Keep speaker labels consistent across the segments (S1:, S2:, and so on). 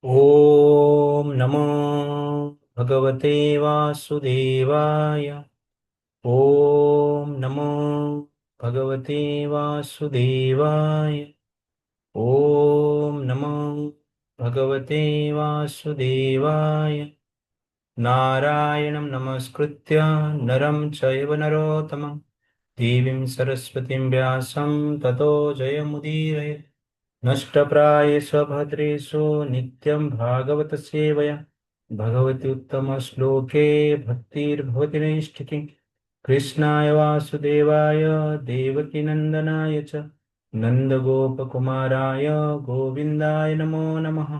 S1: ॐ नमो भगवते वासुदेवाय। ॐ नमो भगवते वासुदेवाय। ॐ नमो भगवते वासुदेवाय। नारायणं नमस्कृत्य नरं चैव नरोत्तमं देवीं सरस्वतीं व्यासं ततो जयमुदीरये। नष्टप्रायेषु भद्रेषु नित्यं भागवत सेवया भगवति उत्तमश्लोके भक्तिर्भवति नैष्ठिकी। कृष्णाय वासुदेवाय देवकीनन्दनाय च नन्दगोपकुमाराय गोविन्दाय नमो नमः।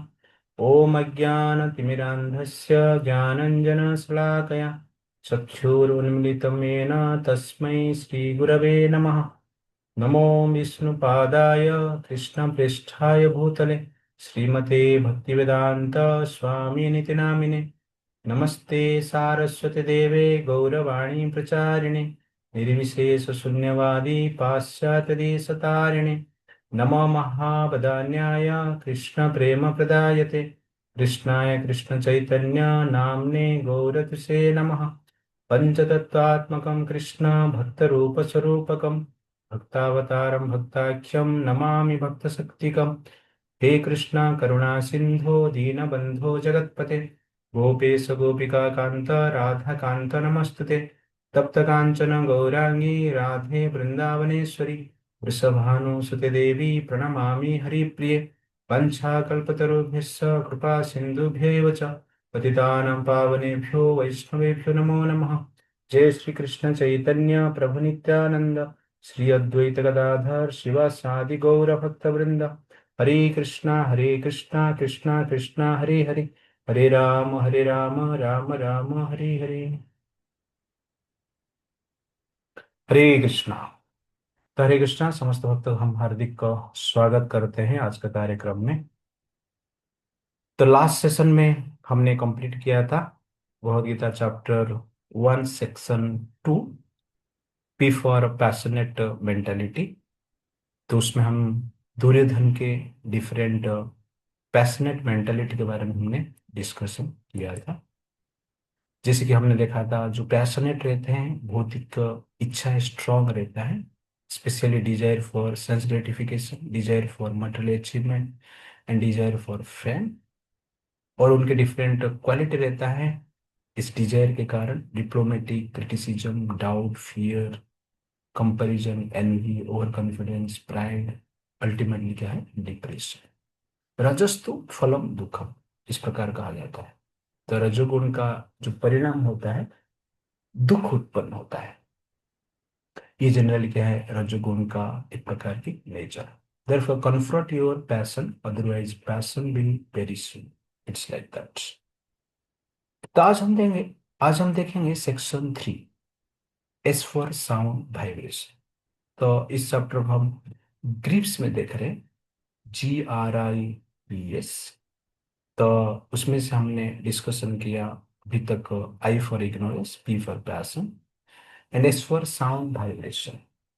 S1: ॐ अज्ञानतिमिरान्धस्य ज्ञानञ्जनशलाकया चक्षुरुन्मिलितं येन तस्मै श्रीगुरवे नमः। नमो विष्णुपादाय कृष्णप्रेष्ठाय भूतले श्रीमते भक्तिवेदान्त स्वामिनिति नामिने। नमस्ते सारस्वती देवे गौरवाणी प्रचारिणे निर्विशेषशून्यवादी पाश्चात्यदेशतारिणे। नमो महावदान्याय कृष्णप्रेमप्रदायते कृष्णाय कृष्णचैतन्य नाम्ने गौरतुसे नमः। पञ्चतत्त्वात्मकं कृष्ण भक्तरूपस्वरूपकं भक्तावतारं भक्ताख्यं नमामि भक्तशक्तिकम्। हे कृष्णा करुणा सिंधो दीनबंधो जगत्पते गोपेश गोपिका कांत राधा कांत नमस्तुते। तप्त कांचन गौरांगी राधे वृंदावनेश्वरी वृषभानुसुते देवी प्रणमामि हरिप्रिये। वंशाकल्पतरुभ्यश्च कृपा सिन्धुभ्यैव च पतितानां पावनेभ्यो वैष्णवेभ्यो नमो नमः। जय श्री कृष्ण चैतन्य प्रभु नित्यानंद श्री अद्वैत गदाधर शिवासादि गौर भक्तवृंद। हरे कृष्णा कृष्णा कृष्णा हरे हरे हरे राम राम राम हरे हरे। हरे कृष्णा। तो हरे कृष्णा समस्त भक्तों हम हार्दिक का स्वागत करते हैं आज का कार्यक्रम में। तो लास्ट सेशन में हमने कंप्लीट किया था Bhagavad Gita chapter 1 section 2 P for passionate mentality. तो उसमें हम दुर्योधन के डिफरेंट पैशनेट मेंटालिटी के बारे में हमने डिस्कशन किया था। जैसे कि हमने देखा था जो पैशनेट रहते हैं भौतिक इच्छा स्ट्रांग रहता है, specially desire for sense gratification, desire for material achievement and desire for fame. और उनके डिफरेंट क्वालिटी रहता है इस डिजायर के कारण, diplomatic, criticism, doubt, fear, comparison, envy, over confidence, pride, ultimately क्या है, डिप्रेशन। रजस्तु फलम दुखम इस प्रकार कहा जाता है। तो रजोगुण का जो परिणाम होता है दुख उत्पन्न होता है। ये जनरली क्या है, रजोगुण का एक प्रकार की nature. therefore confront your passion, otherwise passion will perish soon. It's like that. तो आज हम देखेंगे section 3 S for sound vibration. तो इस चैप्टर को हम ग्रिप्स में देख रहे हैं, GRIPS। तो उसमें से हमने डिस्कशन किया अभी तक I for ignorance, P for passion and S for sound vibration.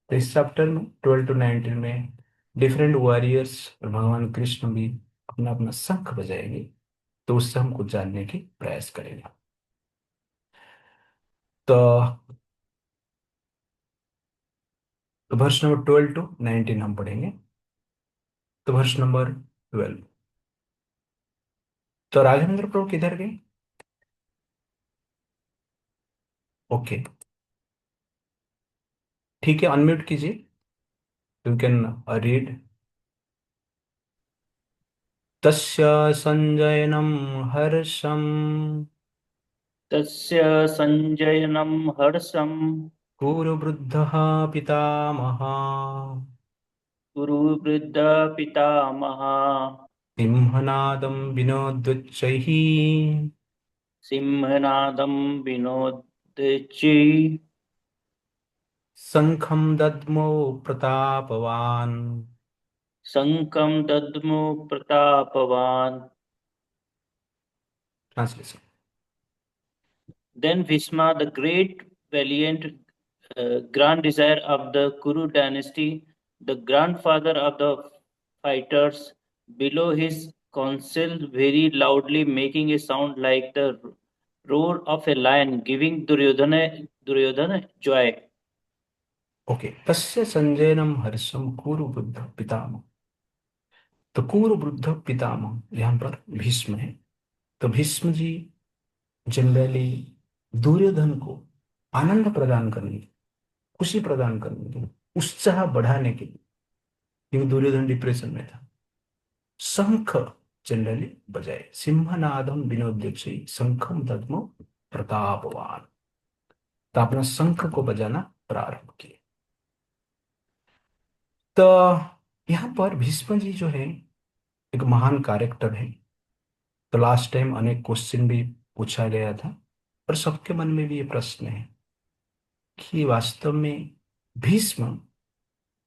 S1: तो इस चैप्टर में 12 to 19 में डिफरेंट वॉरियर्स और भगवान कृष्ण भी अपना अपना शंख बजाएंगे। तो उससे हम कुछ जानने की प्रयास करेंगे। तो वर्ष नंबर 12 to 19 हम पढ़ेंगे। तो वर्ष नंबर 12। तो राघवेंद्र प्रभु किधर गए? ओके, ठीक है, अनम्यूट कीजिए। You can read. तस्य संजयनम हर्षम
S2: तस्य सञ्जयनं हर्षं
S1: कुरुवृद्धः पितामहः
S2: कुरुवृद्धः पितामहः
S1: सिंहनादं विनोदुच्चैः
S2: सिंहनादं विनोदचि
S1: शङ्खं दद्मो प्रतापवान्।
S2: शङ्खं दद्मो प्रतापवान्.
S1: Translation.
S2: Then Bhishma, the great, valiant, grand desire of the Kuru dynasty, the grandfather of the fighters, below his counsel very loudly, making a sound like the roar of a lion, giving Duryodhana joy.
S1: Okay, तस्य संजयनम हर्षम कुरु बुद्ध पितामह। तो कुरु बुद्ध पितामह यहाँ पर भीष्म है। तो Bhishma ji generally Duryodhan को आनंद प्रदान करने, खुशी प्रदान करने के लिए, उत्साह बढ़ाने के लिए, क्योंकि दुर्योधन डिप्रेशन में था, शंख जनरली बजाए, सिंहनादम विनोद्यक्षी शंखम दद्मो प्रतापवान। तो अपना शंख को बजाना प्रारंभ किए। तो यहाँ पर भीष्म जी जो है एक महान कैरेक्टर है। तो लास्ट टाइम अनेक क्वेश्चन भी पूछा गया था और सबके मन में भी ये प्रश्न है कि वास्तव में भीष्म,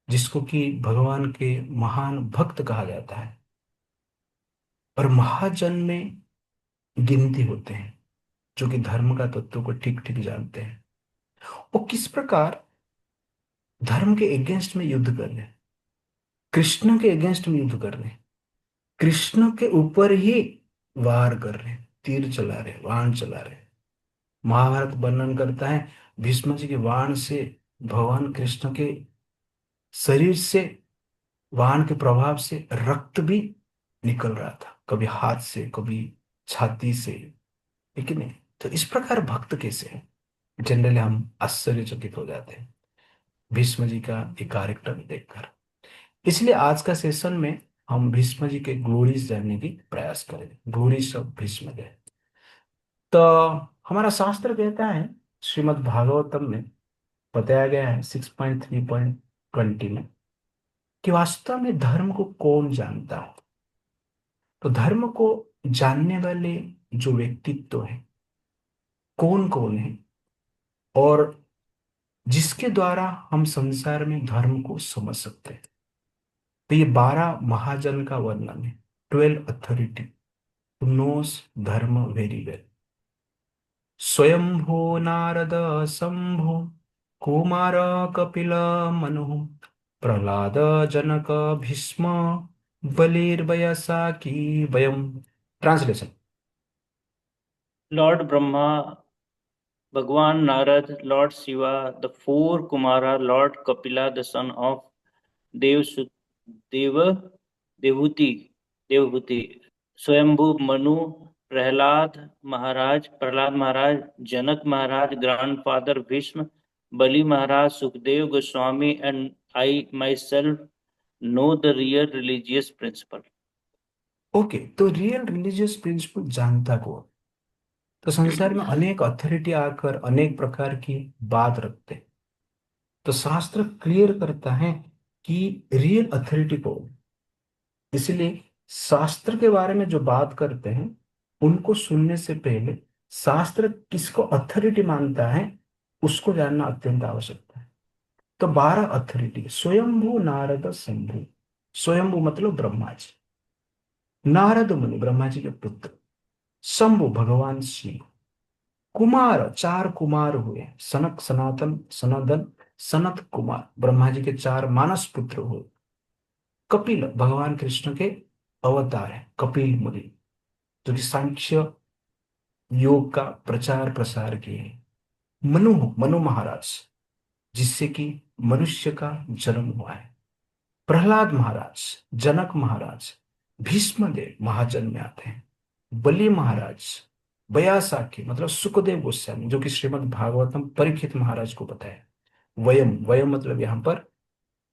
S1: जिसको कि भगवान के महान भक्त कहा जाता है और महाजन में गिनती होते हैं, जो कि धर्म का तत्व को ठीक ठीक जानते हैं, वो किस प्रकार धर्म के अगेंस्ट में युद्ध कर रहे हैं, कृष्ण के अगेंस्ट में युद्ध कर रहे हैं, कृष्ण के ऊपर ही वार कर रहे हैं, तीर चला रहे हैं, बाण चला रहे हैं। महाभारत वर्णन करता है भीष्म जी के बाण से भगवान कृष्ण के शरीर से, बाण के प्रभाव से रक्त भी निकल रहा था, कभी हाथ से, कभी छाती से, है कि नहीं। तो इस प्रकार भक्त कैसे है, जनरली हम आश्चर्यचकित हो जाते हैं भीष्म जी का एक कैरेक्टर देखकर। इसलिए आज का सेशन में हम भीष्म जी के ग्लोरीज जानने की प्रयास करेंगे, ग्लोरीज ऑफ भीष्म जी। तो हमारा शास्त्र कहता है, श्रीमद् भागवतम में बताया गया है 6.3.20 में, कि वास्तव में धर्म को कौन जानता है। तो धर्म को जानने वाले जो व्यक्तित्व है, कौन कौन है, और जिसके द्वारा हम संसार में धर्म को समझ सकते हैं। तो ये 12 महाजन का वर्णन है, 12 अथॉरिटी नोस धर्म वेरी वेल। स्वयंभो नारद शंभो कुमार कपिल मनु प्रहलाद जनक भीष्म बलिर्बयसा की वयम। Translation.
S2: Lord Brahma, Bhagwan Narad, Lord Shiva, the four Kumara, Lord Kapila, the son of Dev, Deva, Devhuti, Swayambhu Manu, Prahlad Maharaj, Janak Maharaj, grandfather Bhishma, Bali Maharaj, Sukdev Goswami, and I myself know the real religious principle.
S1: Okay, तो real religious principal जानता कौन। तो संसार में अनेक authority आकर अनेक प्रकार की बात रखते हैं। तो शास्त्र क्लियर करता है कि रियल अथॉरिटी कौन। इसलिए शास्त्र के बारे में जो बात करते हैं, उनको सुनने से पहले शास्त्र किसको अथॉरिटी मानता है उसको जानना अत्यंत आवश्यक है। तो 12 अथॉरिटी, स्वयंभू नारद शंभु। स्वयंभू मतलब ब्रह्मा जी, नारद मुनि ब्रह्मा जी के पुत्र, शंभु भगवान शिव, कुमार चार कुमार हुए, सनक सनातन सनदन सनत कुमार ब्रह्मा जी के चार मानस पुत्र हुए, कपिल भगवान कृष्ण के अवतार है, कपिल मुनि जो कि सांख्य योग का प्रचार प्रसार किए हैं, मनु मनु महाराज जिससे कि मनुष्य का जन्म हुआ है, प्रहलाद महाराज, जनक महाराज, भीष्म देव महाजन में आते हैं, बलि महाराज, बयासाखी मतलब सुखदेव गोस्वामी जो कि श्रीमद् भागवतम परीक्षित महाराज को बताया, वयम वयम मतलब यहाँ पर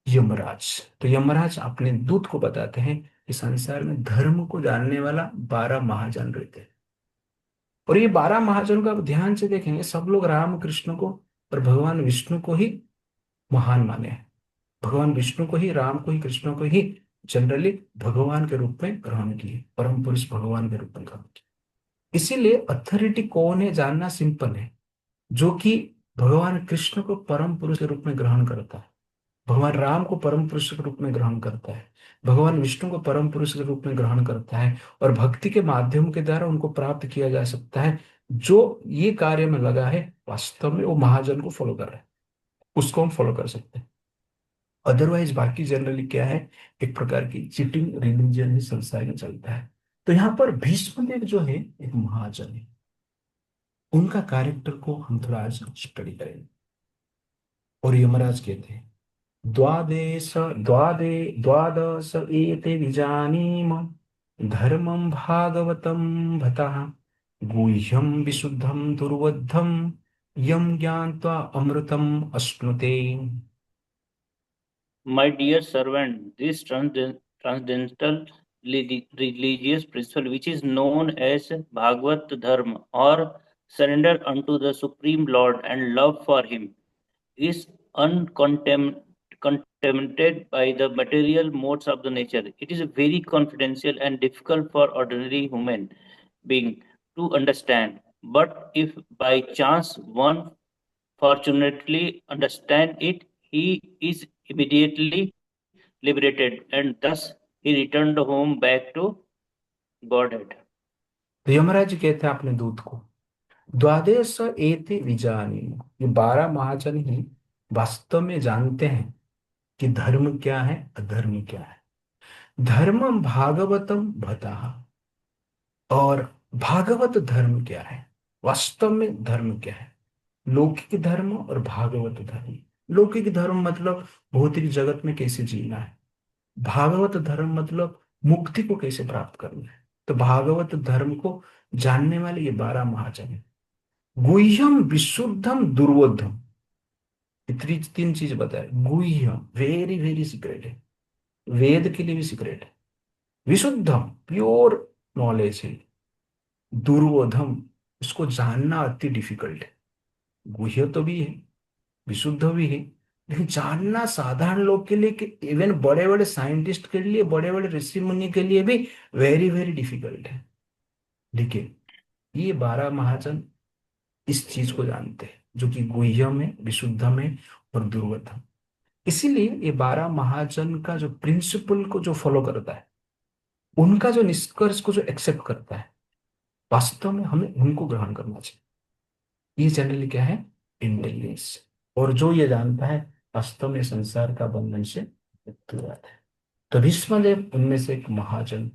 S1: यमराज। तो यमराज अपने दूत को बताते हैं कि संसार में धर्म को जानने वाला 12 महाजन रहते हैं। और ये 12 महाजनों का आप ध्यान से देखेंगे, सब लोग राम कृष्ण को और भगवान विष्णु को ही महान माने हैं। भगवान विष्णु को ही, राम को ही, कृष्ण को ही जनरली भगवान के रूप में ग्रहण किए, परम पुरुष भगवान के रूप में ग्रहण किए। इसीलिए अथॉरिटी कौन है जानना सिंपल है, जो कि भगवान कृष्ण को परम पुरुष के रूप में ग्रहण करता है, भगवान राम को परम पुरुष के रूप में ग्रहण करता है, भगवान विष्णु को परम पुरुष के रूप में ग्रहण करता है, और भक्ति के माध्यम के द्वारा उनको प्राप्त किया जा सकता है। जो ये कार्य में लगा है वास्तव में वो महाजन को फॉलो कर रहा है, उसको हम फॉलो कर सकते हैं। अदरवाइज बाकी जनरली क्या है, एक प्रकार की चीटिंग रिलीजन ही संसार में चलता है। तो यहाँ पर भीष्मदेव जो है एक महाजन है, उनका कैरेक्टर को हम थोड़ा आज स्टडी करेंगे। और यमराज कहते हैं, द्वादेश द्वादे द्वादश एते विजानीम धर्मं भागवतं भतः गुह्यं विशुद्धं दुर्बोधं यं ज्ञात्वा अमृतम् अश्नुते।
S2: My dear servant, this transcendental religious principle, which is known as Bhagavad Dharma or surrender unto the Supreme Lord and love for Him, is uncontaminated by the material modes of the nature. It is very confidential and difficult for ordinary human being to understand. But if by chance one fortunately understand it, he is immediately liberated, and thus he returned home back to Godhead.
S1: तो यमराज जी कहते हैं अपने दूत को, द्वादश एते विजानीम, ये 12 महाजन ही वास्तव में जानते हैं कि धर्म क्या है, अधर्म क्या है। धर्मम भागवतम भतः, और भागवत धर्म क्या है, वास्तव में धर्म क्या है। लौकिक धर्म और भागवत धर्म। लौकिक धर्म मतलब भौतिक जगत में कैसे जीना है, भागवत धर्म मतलब मुक्ति को कैसे प्राप्त करना है। तो भागवत धर्म को जानने वाले ये 12 महाजन हैं। गुह्यम विशुद्धम दुर्बोधम, ये तीन चीज बताए। गुह्यम वेरी वेरी सीक्रेट है, वेद के लिए भी सीक्रेट है। विशुद्धम प्योर नॉलेज है। दुर्बोधम, इसको जानना अति डिफिकल्ट है। गुह्य तो भी है, विशुद्ध भी है, लेकिन जानना साधारण लोग के लिए, कि इवन बड़े बड़े साइंटिस्ट के लिए, बड़े बड़े ऋषि मुनि के लिए भी वेरी वेरी डिफिकल्ट है। लेकिन ये 12 महाजन इस चीज को जानते हैं, जो कि गुह्यम है, विशुद्धम है और दुर्गतम। इसीलिए ये 12 महाजन का जो प्रिंसिपल को जो फॉलो करता है, उनका जो निष्कर्ष को जो एक्सेप्ट करता है, वास्तव में हमें उनको ग्रहण करना चाहिए। ये जनरली क्या है, इंटेलिजेंस। और जो ये जानता है, वास्तव में संसार का बंधन से मुक्त हो जाता है। तो भीष्मदेव उनमें से एक महाजन,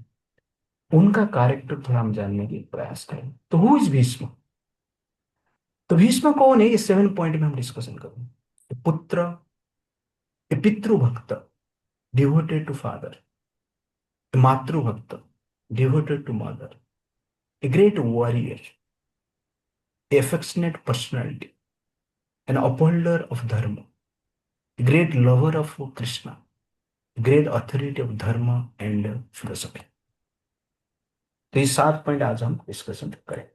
S1: उनका कैरेक्टर थोड़ा हम जानने की प्रयास करें। तो हु इज भीष्म? तो भीष्म कौन है, ये 7 पॉइंट में हम डिस्कशन करेंगे। पुत्र, ए पितृभक्त, डिवोटेड टू फादर, ए मातृभक्त, devoted to mother, a great warrior, a affectionate personality, an upholder of dharma, a great lover of Krishna, great authority of धर्म एंड फिलोसफी। तो ये 7 पॉइंट आज हम डिस्कशन करें।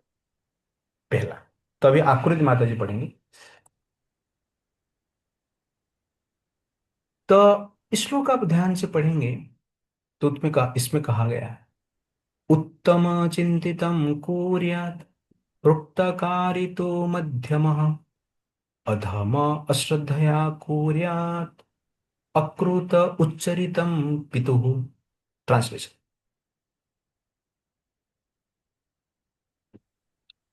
S1: पहला, तो अभी आकृति माता जी पढ़ेंगे। तो इस श्लोक आप ध्यान से पढ़ेंगे तो इसमें कहा गया है, उत्तम चिंतितम कुर्यात् प्रोक्तकारितो मध्यमः अधम अश्रद्धया कुर्यात् अकृत उच्चरितम पितुः। ट्रांसलेशन,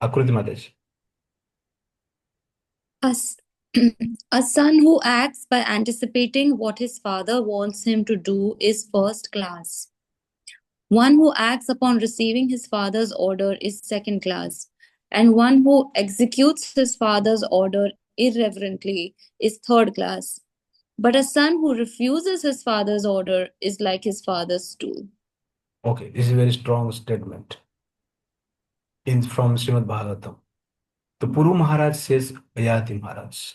S1: आकृति माता जी।
S3: A, s- a son who acts by anticipating what his father wants him to do is first class. One who acts upon receiving his father's order is second class. And one who executes his father's order irreverently is third class. But a son who refuses his father's order is like his father's stool.
S1: Okay, this is a very strong statement in from Srimad Bhagavatam. तो पुरु महाराज says अयाति महाराज,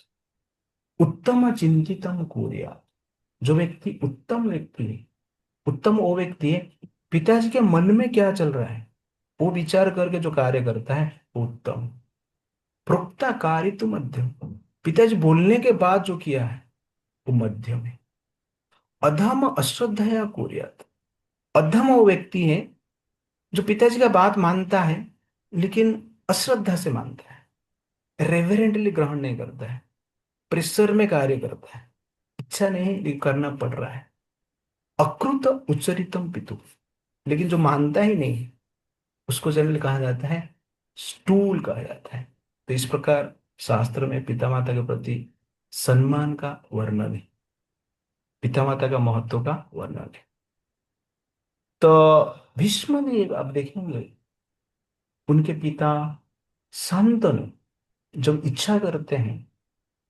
S1: उत्तम चिंतितम कुर्यात्, जो व्यक्ति उत्तम व्यक्ति है, उत्तम वो व्यक्ति है, पिताजी के मन में क्या चल रहा है वो विचार करके जो कार्य करता है वो उत्तम। प्रोक्ता कार्य तो मध्यम, पिताजी बोलने के बाद जो किया है वो मध्यम है। अधम अश्रद्धया कुर्यात्, अधम वो व्यक्ति है जो पिताजी का बात मानता है लेकिन अश्रद्धा से मानता है, रेवरेंटली ग्रहण नहीं करता है, प्रेशर में कार्य करता है, इच्छा नहीं लेकिन करना पड़ रहा है। अकृत उच्चरितम पितु, लेकिन जो मानता ही नहीं है उसको जनरली कहा जाता है स्टूल कहा जाता है। तो इस प्रकार शास्त्र में पिता माता के प्रति सम्मान का वर्णन है, पिता माता का महत्व का वर्णन है। तो भीष्म भी आप देखेंगे, उनके पिता शांतनु जब इच्छा करते हैं,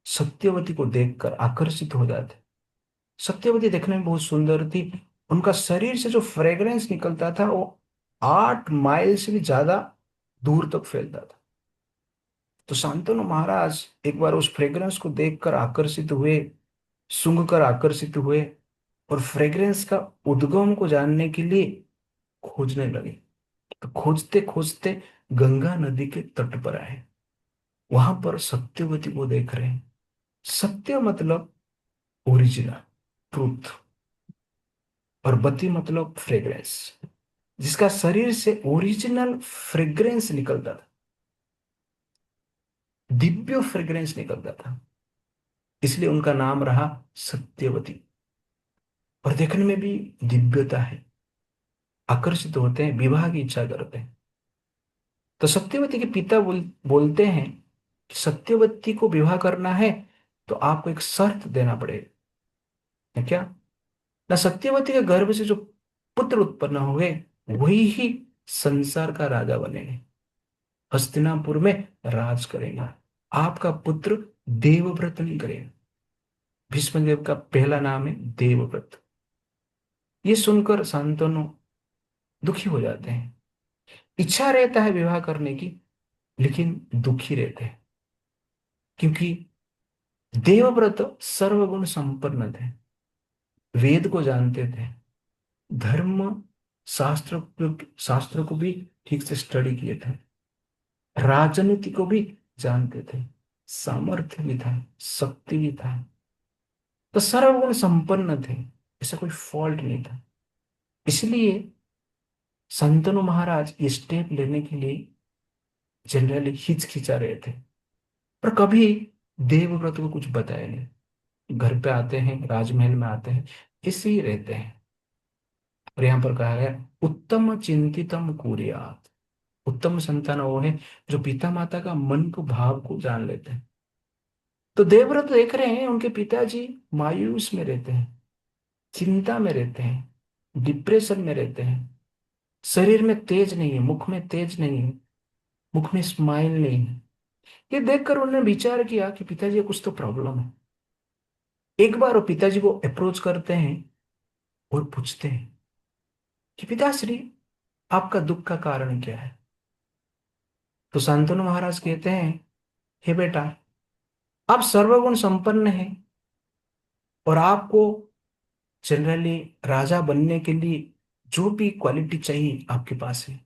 S1: सत्यवती को देखकर आकर्षित हो जाते। सत्यवती देखने में बहुत सुंदर थी। उनका शरीर से जो फ्रेग्रेंस निकलता था वो 8 माइल से भी ज्यादा दूर तक फैलता था। तो शांतनु महाराज एक बार उस फ्रेग्रेंस को देखकर आकर्षित हुए, सूंघ कर आकर्षित हुए, और फ्रेग्रेंस का उद्गम को जानने के लिए खोजने लगे। तो खोजते खोजते गंगा नदी के तट पर आए। वहां पर सत्यवती को देख रहे हैं। सत्य मतलब ओरिजिनल, ट्रूथ, और वती मतलब फ्रेग्रेंस। जिसका शरीर से ओरिजिनल फ्रेग्रेंस निकलता था, दिव्य फ्रेग्रेंस निकलता था, इसलिए उनका नाम रहा सत्यवती। और देखने में भी दिव्यता है, आकर्षित होते हैं, विवाह की इच्छा करते हैं। तो सत्यवती के पिता बोलते हैं कि सत्यवती को विवाह करना है तो आपको एक शर्त देना पड़ेगा। है क्या? ना सत्यवती के गर्भ से जो पुत्र उत्पन्न हुए वही ही संसार का राजा बनेंगे, हस्तिनापुर में राज करेगा। आपका पुत्र देवव्रत नहीं करेगा। भीष्मदेव का पहला नाम है देवव्रत। ये सुनकर शांतनु दुखी हो जाते हैं। इच्छा रहता है विवाह करने की, लेकिन दुखी रहते हैं, क्योंकि देवव्रत सर्वगुण संपन्न थे, वेद को जानते थे, धर्म शास्त्र को भी ठीक से स्टडी किए थे, राजनीति को भी जानते थे, सामर्थ्य भी था, शक्ति भी था। तो सर्वगुण संपन्न थे, ऐसा कोई फॉल्ट नहीं था। इसलिए शांतनु महाराज ये स्टेप लेने के लिए जनरली हिचकिचा रहे थे, पर कभी देवव्रत को कुछ बताया नहीं। घर पे आते हैं, राजमहल में आते हैं, इसे ही रहते हैं। और यहाँ पर कहा गया उत्तम चिंतितम कुर्यात्। उत्तम संतान वो है जो पिता माता का मन को, भाव को जान लेते हैं। तो देवव्रत देख रहे हैं उनके पिताजी मायूस में रहते हैं, चिंता में रहते हैं, डिप्रेशन में रहते हैं। शरीर में तेज नहीं है, मुख में तेज नहीं है, मुख में स्माइल नहीं है। ये देखकर उन्होंने विचार किया कि पिताजी को कुछ तो प्रॉब्लम है। एक बार वो पिताजी को अप्रोच करते हैं और पूछते हैं कि पिताश्री, आपका दुख का कारण क्या है? तो शांतनु महाराज कहते हैं, हे बेटा, आप सर्वगुण संपन्न हैं और आपको जनरली राजा बनने के लिए जो भी क्वालिटी चाहिए आपके पास है,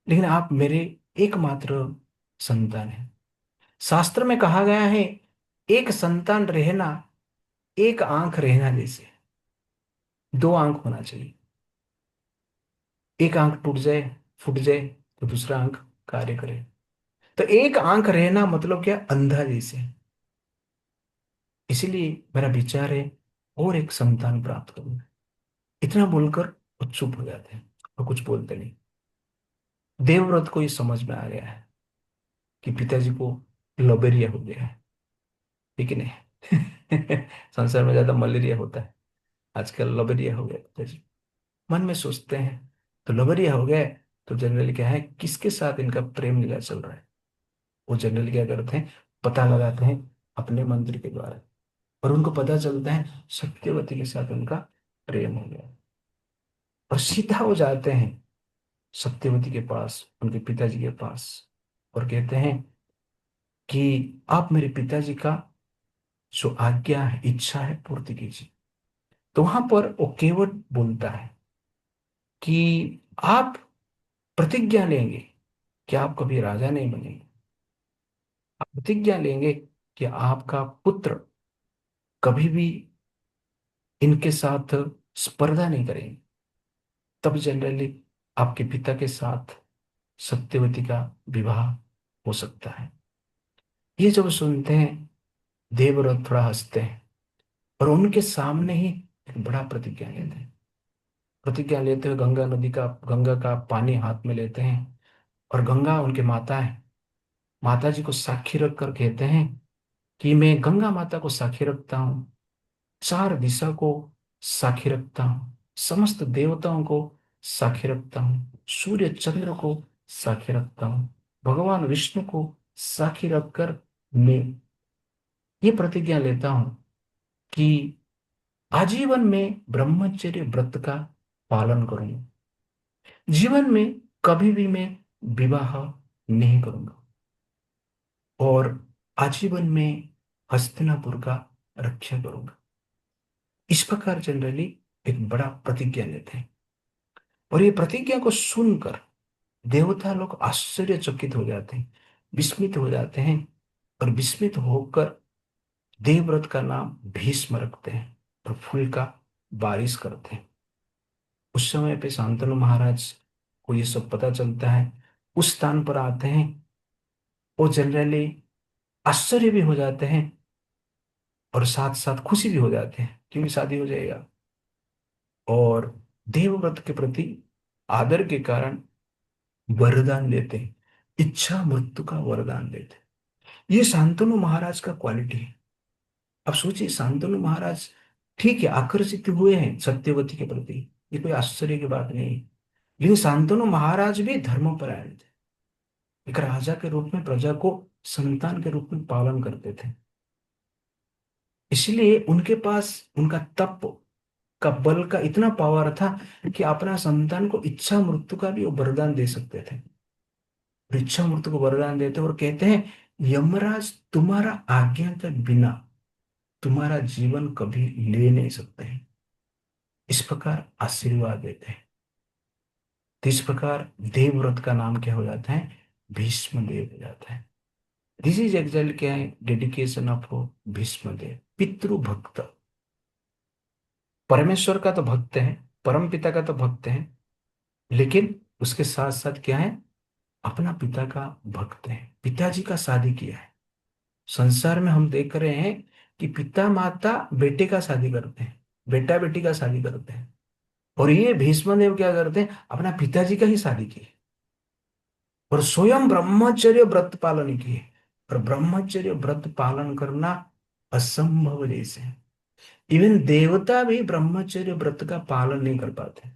S1: लेकिन आप मेरे एकमात्र संतान हैं। शास्त्र में कहा गया है, एक संतान रहना एक आंख रहना जैसे है। दो आंख होना चाहिए। एक आंख टूट जाए, फूट जाए, तो दूसरा आंख कार्य करे। तो एक आंख रहना मतलब क्या? अंधा जैसे है। इसीलिए मेरा विचार है और एक संतान प्राप्त करूं। इतना बोलकर वो चुप हो जाते हैं और कुछ बोलते नहीं। देवव्रत को ये समझ में आ गया है कि पिताजी को लबेरिया हो गया है। ठीक है नहीं? संसार में ज्यादा मलेरिया होता है, आजकल लबेरिया हो गया पिताजी। मन में सोचते हैं तो लबेरिया हो गया है, तो जनरली क्या है, किसके साथ इनका प्रेम लीला चल रहा है? वो जनरली क्या करते हैं, पता लगाते हैं अपने मंत्र के द्वारा, और उनको पता चलता है सत्यवती के साथ उनका प्रेम हो गया। और सीधा हो जाते हैं सत्यवती के पास, उनके पिताजी के पास, और कहते हैं कि आप मेरे पिताजी का जो आज्ञा है, इच्छा है, पूर्ति कीजिए। तो वहां पर वो केवट बोलता है कि आप प्रतिज्ञा लेंगे कि आप कभी राजा नहीं बनेंगे। आप प्रतिज्ञा लेंगे कि आपका पुत्र कभी भी इनके साथ स्पर्धा नहीं करेंगे, तब जनरली आपके पिता के साथ सत्यवती का विवाह हो सकता है। ये जब सुनते हैं, देवव्रत थोड़ा हंसते हैं और उनके सामने ही एक बड़ा प्रतिज्ञा लेते हैं। प्रतिज्ञा लेते हुए गंगा का पानी हाथ में लेते हैं, और गंगा उनके माता है, माता जी को साक्षी रख कर कहते हैं कि मैं गंगा माता को साक्षी रखता हूँ, चार दिशा को साक्षी रखता हूँ, समस्त देवताओं को साक्षी रखता हूँ, सूर्य चंद्र को साक्षी रखता हूँ, भगवान विष्णु को साक्षी रखकर मैं ये प्रतिज्ञा लेता हूँ कि आजीवन में ब्रह्मचर्य व्रत का पालन करूंगा, जीवन में कभी भी मैं विवाह नहीं करूंगा, और आजीवन में हस्तिनापुर का रक्षा करूंगा। इस प्रकार जनरली एक बड़ा प्रतिज्ञा लेते हैं, और ये प्रतिज्ञा को सुनकर देवता लोग आश्चर्यचकित हो जाते हैं, विस्मित हो जाते हैं, और विस्मित होकर देवव्रत का नाम भीष्म रखते हैं और फूल का बारिश करते हैं। उस समय पे शांतनु महाराज को ये सब पता चलता है, उस स्थान पर आते हैं, वो जनरली आश्चर्य भी हो जाते हैं और साथ साथ खुशी भी हो जाते हैं, क्योंकि शादी हो जाएगा। और देवव्रत के प्रति आदर के कारण वरदान देते हैं, इच्छा मृत्यु का वरदान देते हैं। ये शांतनु महाराज का क्वालिटी है। अब सोचिए, शांतनु महाराज ठीक है आकर्षित हुए हैं सत्यवती के प्रति, ये कोई आश्चर्य की बात नहीं है, लेकिन शांतनु महाराज भी धर्मपरायण थे। एक राजा के रूप में प्रजा को संतान के रूप में पालन करते थे, इसलिए उनके पास उनका तप का बल का इतना पावर था कि अपना संतान को इच्छा मृत्यु का भी वो वरदान दे सकते थे। और इच्छा मृत्यु को वरदान देते और कहते हैं, यमराज तुम्हारा आज्ञा के बिना तुम्हारा जीवन कभी ले नहीं सकते हैं। इस प्रकार आशीर्वाद देते हैं। तो इस प्रकार देवव्रत का नाम क्या हो जाता है? भीष्म देव हो जाता है। दिस इज एक्चुअली क्या है? डेडिकेशन ऑफ भीष्म देव, पितृभक्त। परमेश्वर का तो भक्त है, परम पिता का तो भक्त है, लेकिन उसके साथ साथ क्या है? अपना पिता का भक्त है, पिताजी का शादी किया है। संसार में हम देख रहे हैं कि पिता माता बेटे का शादी करते हैं, बेटा बेटी का शादी करते हैं, और ये भीष्मदेव क्या करते हैं? अपना पिताजी का ही शादी किए और स्वयं ब्रह्मचर्य व्रत पालन किए। और ब्रह्मचर्य व्रत पालन करना असंभव जैसे है। इवन देवता भी ब्रह्मचर्य व्रत का पालन नहीं कर पाते।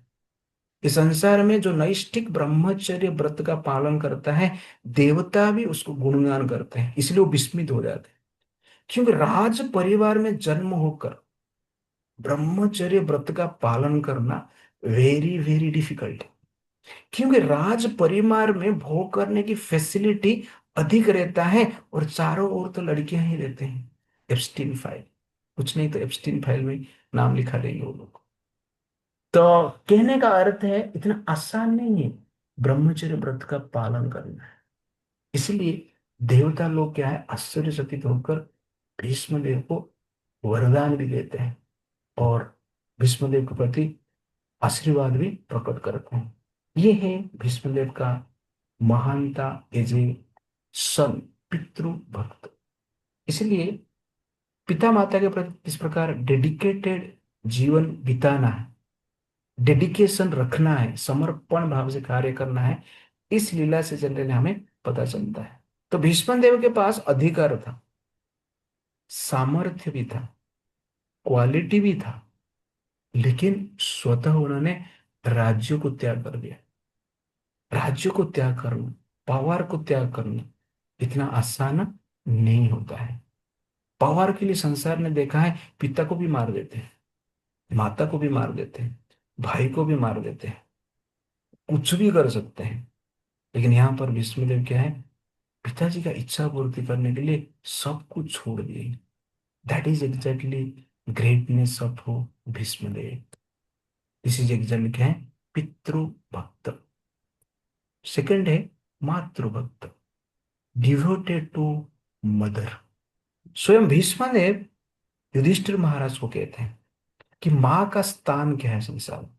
S1: इस संसार में जो नैष्ठिक ब्रह्मचर्य व्रत का पालन करता है, देवता भी उसको गुणगान करते हैं, इसलिए वो विस्मित हो जाते हैं। क्योंकि राज परिवार में जन्म होकर ब्रह्मचर्य व्रत का पालन करना वेरी वेरी डिफिकल्ट है। क्योंकि राज परिवार में भोग करने की फैसिलिटी अधिक रहता है, और चारों ओर तो लड़कियां ही रहते हैं। एप्स्टीन फाइल, कुछ नहीं तो एप्स्टीन फाइल में नाम लिखा देंगे वो लोग। तो कहने का अर्थ है, इतना आसान नहीं है ब्रह्मचर्य व्रत का पालन करना है। इसलिए देवता लोग क्या है, आश्चर्यचकित होकर भीष्मदेव को वरदान भी देते हैं और भीष्मदेव के प्रति आशीर्वाद भी प्रकट करते हैं। ये है भीष्मदेव का महानता एज ए सन, पितृ भक्त। इसलिए पिता माता के प्रति किस प्रकार डेडिकेटेड जीवन बिताना है, डेडिकेशन रखना है, समर्पण भाव से कार्य करना है, इस लीला से जनरली हमें पता चलता है। तो भीष्म देव के पास अधिकार था, सामर्थ्य भी था, क्वालिटी भी था, लेकिन स्वतः उन्होंने राज्यों को त्याग कर दिया। राज्यों को त्याग करना, पावर को त्याग करना इतना आसान नहीं होता है। पावर के लिए संसार ने देखा है, पिता को भी मार देते हैं, माता को भी मार देते हैं, भाई को भी मार देते हैं, कुछ भी कर सकते हैं। लेकिन यहाँ पर विष्णुदेव क्या है? पिताजी का इच्छा पूर्ति करने के लिए सब कुछ छोड़ दिए। That is exactly greatness of Bhishmadev. This is exactly क्या है? पितृभक्त। सेकंड है मातृभक्त, डिवोटेड टू मदर। स्वयं भीष्मदेव युधिष्ठिर महाराज को कहते हैं कि माँ का स्थान क्या है संसार में।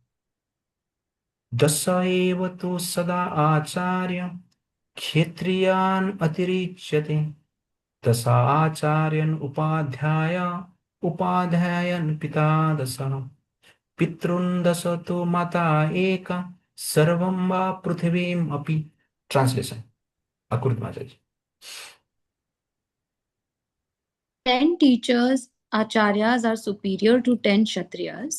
S1: दश एव तो सदा आचार्य क्षेत्रियान अतिरिच्यते, दशाचार्यन उपाध्याय उपाध्यायन पिता दश, पितॄन् दश तो माता एक, सर्वं वा पृथिवीम अपि। ट्रांसलेशन अकुर माता जी।
S3: 10 teachers, acharyas, are superior to 10 kshatriyas.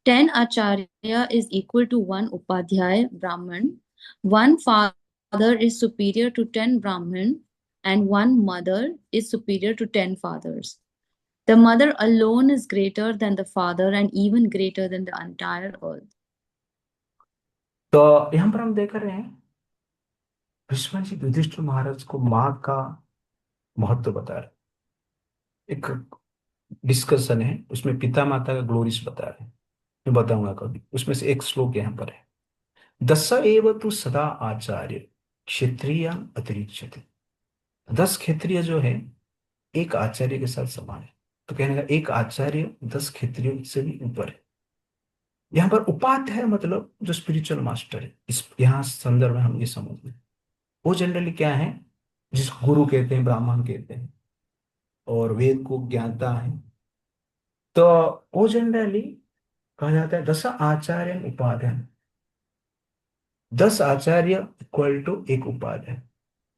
S3: 10 Acharya is equal to 1 Upadhyay Brahman. One father is superior to 10 Brahmin, and one mother is superior to 10 fathers. The mother alone is greater than the father and even greater than the entire earth.
S1: तो यहाँ पर हम देख रहे हैं भीष्म जी युधिष्ठिर महाराज को माँ का महत्व बता रहे हैं। एक डिस्कशन है उसमें पिता माता का ग्लोरीज बता रहे हैं, मैं बताऊंगा कभी। उसमें से एक श्लोक यहाँ पर है, दस एव तु सदा आचार्य क्षत्रिय अतिरिच्यते। 10 क्षत्रिय जो है एक आचार्य के साथ समान है। तो कहने का एक आचार्य 10 क्षत्रियों से भी ऊपर है। यहाँ पर उपाध्याय मतलब जो स्पिरिचुअल मास्टर है, इस यहाँ संदर्भ में हम ये समझ लें। वो जनरली क्या है, जिस गुरु कहते हैं, ब्राह्मण कहते हैं, और वेद को ज्ञाता है, तो वो जनरली कहा जाता है दस आचार्य उपाध्याय। 10 आचार्य इक्वल टू एक उपाध्याय,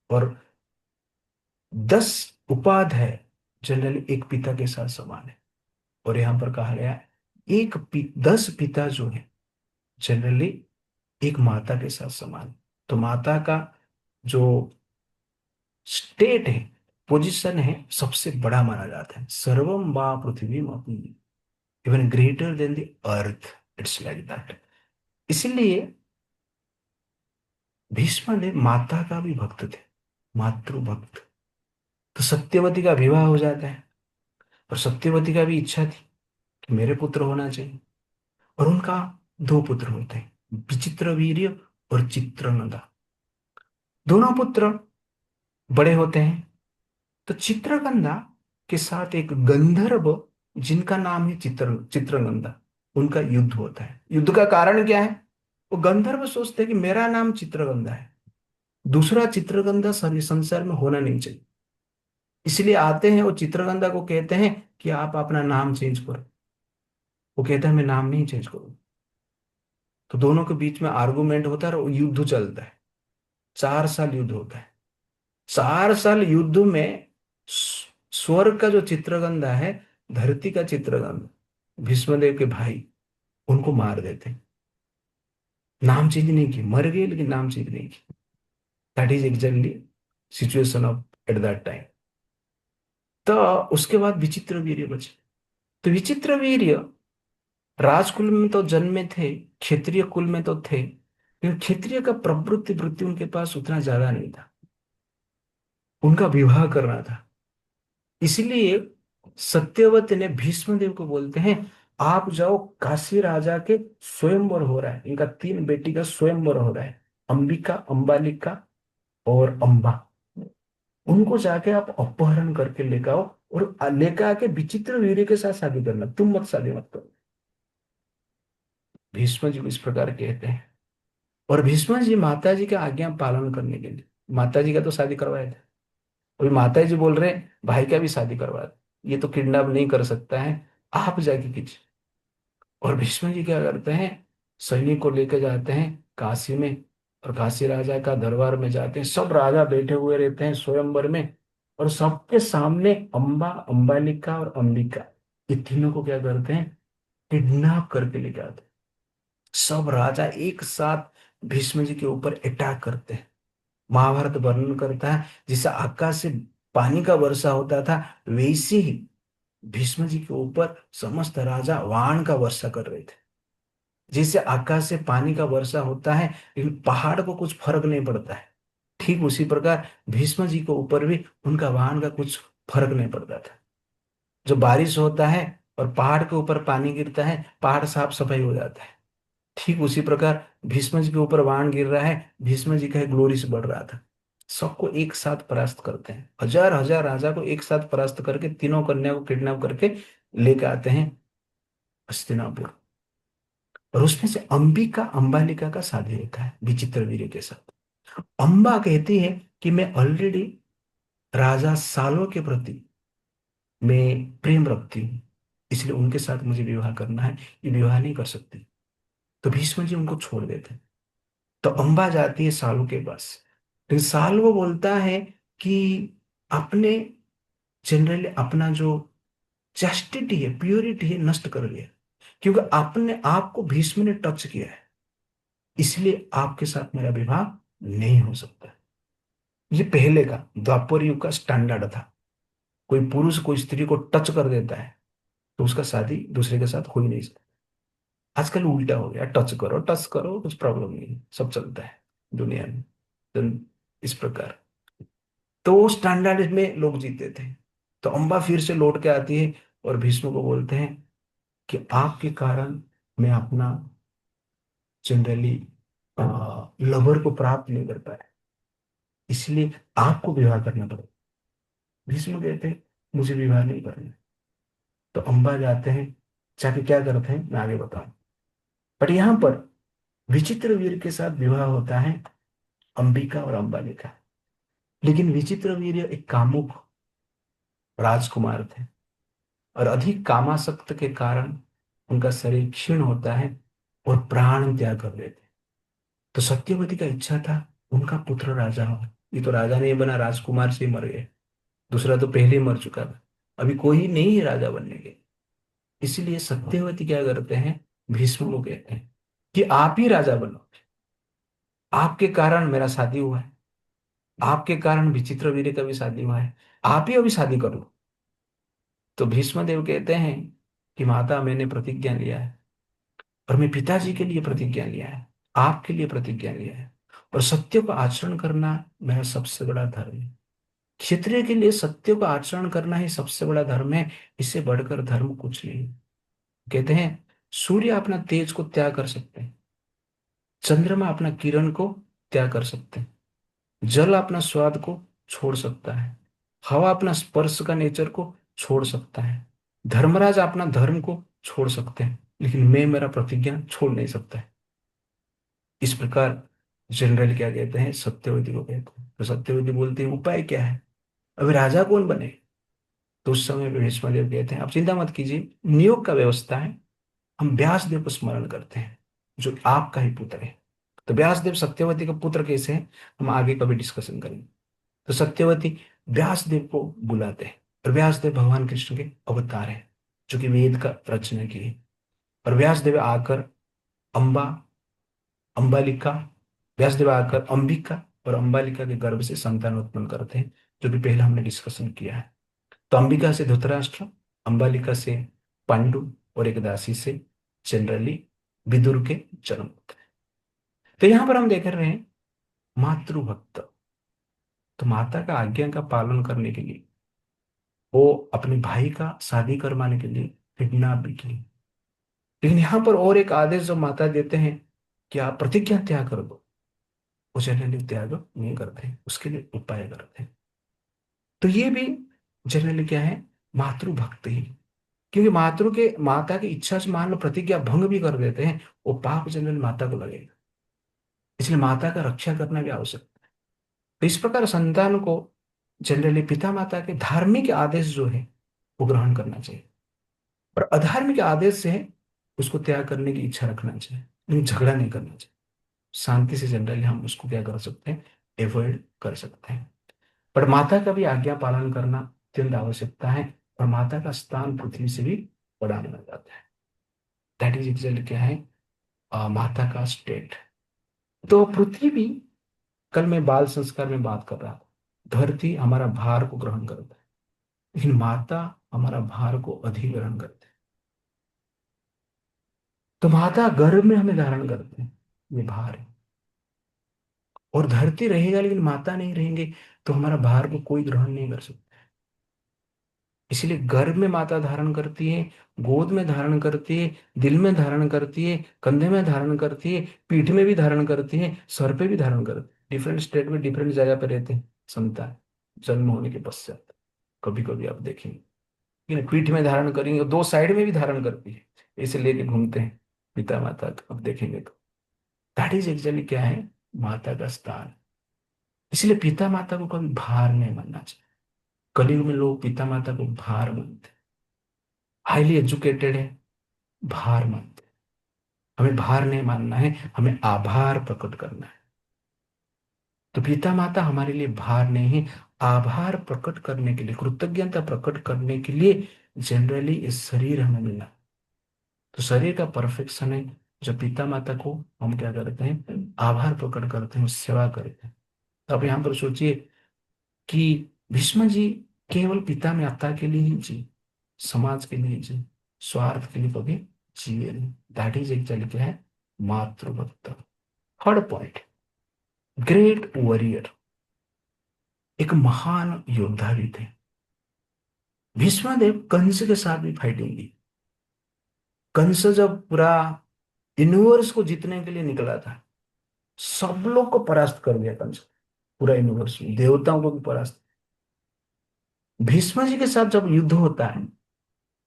S1: और 10 उपाध्याय जनरली एक पिता के साथ समान है। और यहाँ पर कहा गया है 10 पिता जो है जनरली एक माता के साथ समान है। तो माता का जो स्टेट है, पोजीशन है, सबसे बड़ा माना जाता है। सर्वम वा पृथ्वी even greater than the earth, it's like that. इसलिए भीष्म ने माता का भी भक्त थे, मातृभक्त। तो सत्यवती का विवाह हो जाता है, और सत्यवती का भी इच्छा थी कि मेरे पुत्र होना चाहिए, और उनका 2 पुत्र होते हैं, विचित्र वीर्य और चित्रनंदा। दोनों पुत्र बड़े होते हैं। तो चित्रगंधा के साथ एक गंधर्व जिनका नाम है चित्रगंधा, उनका युद्ध होता है। युद्ध का कारण क्या है, वो गंधर्व सोचते हैं कि मेरा नाम चित्रगंधा है, दूसरा चित्रगंधा संसार में होना नहीं चाहिए। इसलिए आते हैं, वो चित्रगंधा को कहते हैं कि आप अपना नाम चेंज करो। वो कहता है मैं नाम नहीं चेंज करूँ। तो दोनों के बीच में आर्गुमेंट होता है और युद्ध चलता है। 4 साल युद्ध होता है। 4 साल युद्ध में स्वर्ग का जो चित्रगंधा है, धरती का चित्रगंधा, भीष्मदेव के भाई, उनको मार देते हैं। नाम चेंज नहीं की, मर गए लेकिन नाम चेंज नहीं की। That is exactly situation of at that time. तो उसके बाद विचित्र वीर्य बचे। तो विचित्र वीर्य राजकुल में तो जन्मे थे, क्षत्रिय कुल में तो थे, लेकिन क्षत्रिय का प्रवृत्ति वृत्ति उनके पास उतना ज्यादा नहीं था। उनका विवाह करना था। इसलिए सत्यवत ने भीष्मदेव को बोलते हैं, आप जाओ, काशी राजा के स्वयंवर हो रहा है, इनका 3 बेटी का स्वयंवर हो रहा है, अंबिका, अंबालिका और अंबा। उनको जाके आप अपहरण करके लेकर आओ, और लेकर आके विचित्र वीर्य के साथ शादी करना, तुम मत शादी मत करो। भीष्म जी को इस प्रकार कहते हैं। और भीष्म जी माता जी का आज्ञा पालन करने के लिए, माता जी का तो शादी करवाए थे, अभी माता जी बोल रहे हैं भाई का भी शादी करवा दे, ये तो किडनैप नहीं कर सकता है, आप जाके कीजिए। और भीष्म जी क्या करते हैं, सैनिक को लेकर जाते हैं काशी में, और काशी राजा का दरबार में जाते हैं। सब राजा बैठे हुए रहते हैं स्वयंवर में, और सबके सामने अंबा, अंबालिका और अंबिका, ये तीनों को क्या करते हैं, किडनैप करके लेके आते हैं। सब राजा एक साथ भीष्म जी के ऊपर अटैक करते हैं। महाभारत वर्णन करता है जिसे आकाश से पानी का वर्षा होता था, वैसे ही भीष्म जी के ऊपर समस्त राजा वाण का वर्षा कर रहे थे। जैसे आकाश से पानी का वर्षा होता है लेकिन पहाड़ को कुछ फर्क नहीं पड़ता है, ठीक उसी प्रकार भीष्म जी के ऊपर भी उनका वाहन का कुछ फर्क नहीं पड़ता था। जो बारिश होता है और पहाड़ के ऊपर पानी गिरता है, पहाड़ साफ सफाई हो जाता है, ठीक उसी प्रकार भीष्म जी के ऊपर बाण गिर रहा है, भीष्म जी का ग्लोरी से बढ़ रहा था। सबको एक साथ परास्त करते हैं, हजार हजार राजा को एक साथ परास्त करके तीनों कन्या को किडनैप करके लेके आते हैं हस्तिनापुर। और उसमें से अंबिका, अंबालिका का शादी होता है विचित्र वीर्य के साथ। अंबा कहती है कि मैं ऑलरेडी राजा सालों के प्रति मैं प्रेम रखती हूँ, इसलिए उनके साथ मुझे विवाह करना है, ये विवाह नहीं कर सकती। तो भीष्म जी उनको छोड़ देते हैं। तो अंबा जाती है सालू के पास, लेकिन साल वो बोलता है कि आपने जनरली अपना जो चैस्टिटी है, प्योरिटी है, नष्ट कर लिया। क्योंकि आपने आपको भीष्म ने टच किया है, इसलिए आपके साथ मेरा विवाह नहीं हो सकता। ये पहले का द्वापर युग का स्टैंडर्ड था। कोई पुरुष कोई स्त्री को टच कर देता है तो उसका शादी दूसरे के साथ हो ही नहीं सकती। आजकल उल्टा हो गया, टच करो कुछ प्रॉब्लम नहीं, सब चलता है दुनिया में। तो इस प्रकार तो वो स्टैंडर्ड में लोग जीते थे। तो अम्बा फिर से लौट के आती है और भीष्म को बोलते हैं कि आपके कारण मैं अपना जनरली लवर को प्राप्त नहीं कर पाया, इसलिए आपको विवाह करना पड़ेगा। भीष्म कहते हैं मुझे विवाह नहीं करना। तो अम्बा जाते हैं, जाके क्या करते हैं मैं आगे बताऊं। बट यहाँ पर विचित्र वीर के साथ विवाह होता है अंबिका और अंबालिका का। लेकिन विचित्र वीर एक कामुक राजकुमार थे और अधिक कामासक्त के कारण उनका शरीर क्षीण होता है और प्राण त्याग कर देते। तो सत्यवती का इच्छा था उनका पुत्र राजा हो। ये तो राजा नहीं बना, राजकुमार से ही मर गए, दूसरा तो पहले ही मर चुका था, अभी कोई नहीं है राजा बनने के। इसलिए सत्यवती क्या करते हैं, भीष्म को कहते हैं कि आप ही राजा बनो, आपके कारण मेरा शादी हुआ है, आपके कारण विचित्र वीर्य का भी शादी हुआ है, आप ही अभी शादी कर लो। तो भीष्म देव कहते हैं कि माता मैंने प्रतिज्ञा लिया है, और मैं पिताजी के लिए प्रतिज्ञा लिया है, आपके लिए प्रतिज्ञा लिया है, और सत्य का आचरण करना मेरा सबसे बड़ा धर्म है। क्षत्रिय के लिए सत्य का आचरण करना ही सबसे बड़ा धर्म है, इससे बढ़कर धर्म कुछ नहीं। कहते हैं सूर्य अपना तेज को त्याग कर सकते हैं, चंद्रमा अपना किरण को त्याग कर सकते हैं, जल अपना स्वाद को छोड़ सकता है, हवा अपना स्पर्श का नेचर को छोड़ सकता है, धर्मराज अपना धर्म को छोड़ सकते हैं, लेकिन मैं मेरा प्रतिज्ञा छोड़ नहीं सकता है। इस प्रकार जनरल क्या कहते हैं, सत्यवती को कहते हैं। तो सत्यवती बोलती है उपाय क्या है, अभी राजा कौन बने। तो उस समय पे भीष्मदेव कहते हैं आप चिंता मत कीजिए, नियोग का व्यवस्था है, हम व्यासदेव को स्मरण करते हैं जो आपका ही पुत्र है। तो व्यासदेव सत्यवती का पुत्र कैसे हैं हम आगे कभी डिस्कशन करेंगे। तो सत्यवती व्यासदेव को बुलाते हैं, और व्यासदेव भगवान कृष्ण के अवतार है जो कि वेद का रचना की है। और व्यासदेव आकर अम्बा अम्बालिका व्यासदेव आकर अंबिका और अम्बालिका के गर्भ से संतान उत्पन्न करते हैं, जो कि पहले हमने डिस्कशन किया है। तो अंबिका से धृतराष्ट्र, अम्बालिका से पांडु और एक दासी से जनरली विदुर के जन्म होते हैं। तो यहां पर हम देख रहे हैं मातृभक्त, तो माता का आज्ञा का पालन करने के लिए वो अपने भाई का शादी करवाने के लिए किडनैप भी की। लेकिन यहाँ पर और एक आदेश जो माता देते हैं कि आप प्रतिज्ञा त्याग कर दो, वो जनरली त्याग नहीं करते हैं, उसके लिए उपाय करते हैं। तो ये भी जनरली क्या है, मातृभक्त ही। क्योंकि माता की इच्छा से मान लो प्रतिज्ञा भंग भी कर देते हैं, वो पाप जनरल माता को लगेगा, इसलिए माता का रक्षा करना भी आवश्यक है। तो इस प्रकार संतान को जनरली पिता माता के धार्मिक आदेश जो है वो ग्रहण करना चाहिए, और अधार्मिक आदेश से है उसको त्याग करने की इच्छा रखना चाहिए, लेकिन झगड़ा नहीं करना चाहिए। शांति से जनरली हम उसको क्या कर सकते हैं, एवॉइड कर सकते हैं। पर माता का भी आज्ञा पालन करना अत्यंत आवश्यकता है, और माता का स्थान पृथ्वी से भी बड़ा माना जाता है। दैट इज एग्जैक्टली क्या है, माता का स्टेट। तो पृथ्वी भी, कल मैं बाल संस्कार में बात कर रहा था, धरती हमारा भार को ग्रहण करता है, लेकिन माता हमारा भार को अधिग्रहण करते हैं। तो माता गर्भ में हमें धारण करते हैं, ये भार है। और धरती रहेगा लेकिन माता नहीं रहेंगे तो हमारा भार को कोई ग्रहण नहीं कर सकता। इसलिए गर्भ में माता धारण करती है, गोद में धारण करती है, दिल में धारण करती है, कंधे में धारण करती है, पीठ में भी धारण करती है, सर पे भी धारण करती है। डिफरेंट स्टेट में डिफरेंट जगह पे रहते हैं संतान जन्म होने के पश्चात। कभी कभी आप देखेंगे लेकिन पीठ में धारण करेंगे, दो साइड में भी धारण करती है, ऐसे लेके घूमते हैं पिता माता को, अब देखेंगे तो दैट इज एक्चुअली क्या है, माता का स्थान। इसलिए पिता माता को कभी भार नहीं मानना चाहिए। कलयुग में लोग पिता माता को भार मानते हैं, हाईली एजुकेटेड है, भार मानते हैं। हमें भार नहीं मानना है, हमें आभार प्रकट करना है। तो पिता माता हमारे लिए भार नहीं है, आभार प्रकट करने के लिए, कृतज्ञता प्रकट करने के लिए जनरली इस शरीर हमें मिला। तो शरीर का परफेक्शन है जब पिता माता को हम क्या करते हैं, आभार प्रकट करते हैं, सेवा करते हैं। तो अब यहाँ पर सोचिए कि भीष्म जी केवल पिता माता के लिए ही जी, समाज के लिए जी, स्वार्थ के लिए कभी जिए नहीं। दैट इज एक्चुअली क्या है, मातृभक्त। थर्ड पॉइंट, ग्रेट वॉरियर, एक महान योद्धा भी थे। भीष्मदेव कंस के साथ भी फाइटिंग की। कंस जब पूरा यूनिवर्स को जीतने के लिए निकला था, सब लोग को परास्त कर दिया कंस। पूरा यूनिवर्स में देवताओं को भी परास्त। भीष्म जी के साथ जब युद्ध होता है,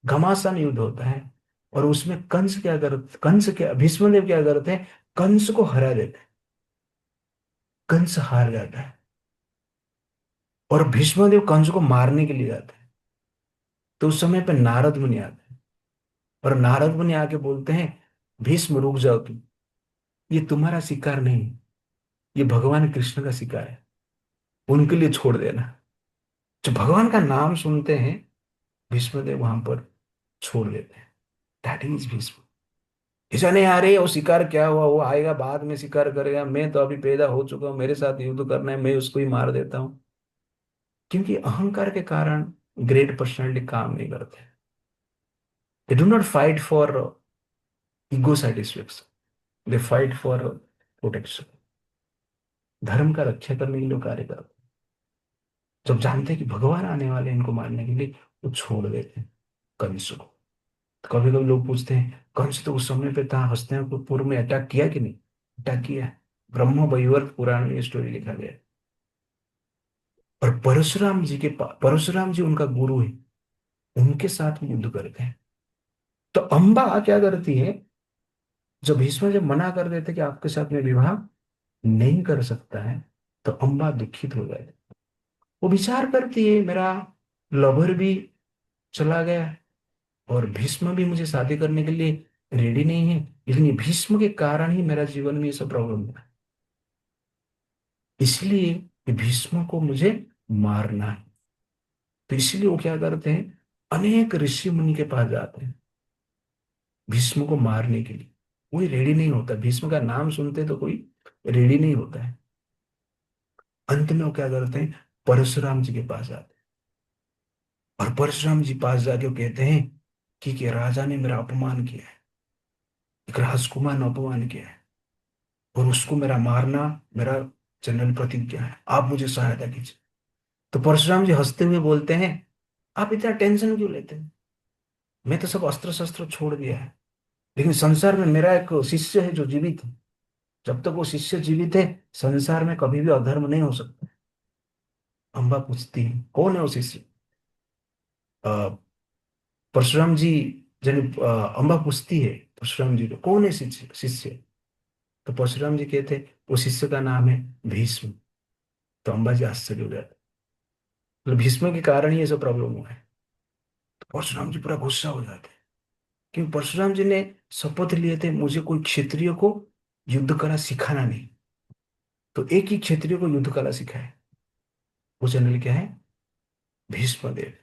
S1: घमासान युद्ध होता है, और उसमें कंस क्या, भीष्मदेव क्या करते हैं, कंस को हरा देते हैं। कंस हार जाता है और भीष्मदेव कंस को मारने के लिए जाते हैं। तो उस समय पे नारद मुनि आते हैं और नारद मुनि आके बोलते हैं, भीष्म रुक जाओ तुम, ये तुम्हारा शिकार नहीं, ये भगवान कृष्ण का शिकार है, उनके लिए छोड़ देना। जो भगवान का नाम सुनते हैं, भीष्मदेव वहां पर छोड़ देते हैं। That is Bhishma. ऐसा नहीं, अरे वो शिकार क्या हुआ, वो आएगा बाद में शिकार करेगा, मैं तो अभी पैदा हो चुका हूं, मेरे साथ युद्ध करना है, मैं उसको ही मार देता हूं। क्योंकि अहंकार के कारण ग्रेट पर्सनालिटी काम नहीं करते। They do not fight for ego satisfaction, they fight for protection. धर्म का रक्षा करने के लिए वो कार्य करते हैं। जब जानते हैं कि भगवान आने वाले हैं इनको मारने के लिए, वो छोड़ देते हैं कंस को। कभी कभी लोग पूछते हैं, कंस तो उस समय पे था, हस्तिनापुर में अटैक किया कि नहीं? अटैक किया है। ब्रह्म वैवर्त पुराण में ये स्टोरी लिखा गया है। और परशुराम जी उनका गुरु है, उनके साथ में युद्ध करते हैं। तो अंबा क्या करती है, जब भीष्म जब मना कर देते कि आपके साथ में विवाह नहीं कर सकता है, तो अंबा दुखित हो जाती है। वो विचार करती है, मेरा लवर भी चला गया है और भीष्म भी मुझे शादी करने के लिए रेडी नहीं है, इसलिए भीष्म के कारण ही मेरा जीवन में ये सब प्रॉब्लम है, इसलिए ये भीष्म को मुझे मारना है। तो इसलिए वो क्या करते हैं, अनेक ऋषि मुनि के पास जाते हैं भीष्म को मारने के लिए। कोई रेडी नहीं होता, भीष्म का नाम सुनते तो कोई रेडी नहीं होता है। अंत में वो क्या करते हैं, परशुराम जी के पास जाते हैं और परशुराम जी पास जाके वो कहते हैं कि राजा ने मेरा अपमान किया है, एक राजकुमार ने अपमान किया है, और उसको मेरा मारना मेरा जनरल प्रतिज्ञा है, आप मुझे सहायता कीजिए। तो परशुराम जी हंसते हुए बोलते हैं, आप इतना टेंशन क्यों लेते हैं, मैं तो सब अस्त्र शस्त्र छोड़ दिया है, लेकिन संसार में मेरा एक शिष्य है जो जीवित है, जब तक वो शिष्य जीवित है संसार में कभी भी अधर्म नहीं हो सकता। अम्बा पूछती है, कौन है वो शिष्य? अ, परशुराम जी, जब अम्बा पूछती है परशुराम जी को, कौन है शिष्य शिष्य? तो परशुराम जी कहते हैं, वो शिष्य का नाम है भीष्म। तो अम्बा जी आश्चर्य हो जाते, मतलब भीष्म के कारण ही ये सब प्रॉब्लम हुआ है। तो परशुराम जी पूरा गुस्सा हो जाते हैं, क्योंकि परशुराम जी ने शपथ लिए थे, मुझे कोई क्षत्रिय को युद्ध कला सिखाना नहीं। तो एक ही क्षत्रिय को युद्ध कला सिखाए, वो जनरल क्या है, भीष्म देव।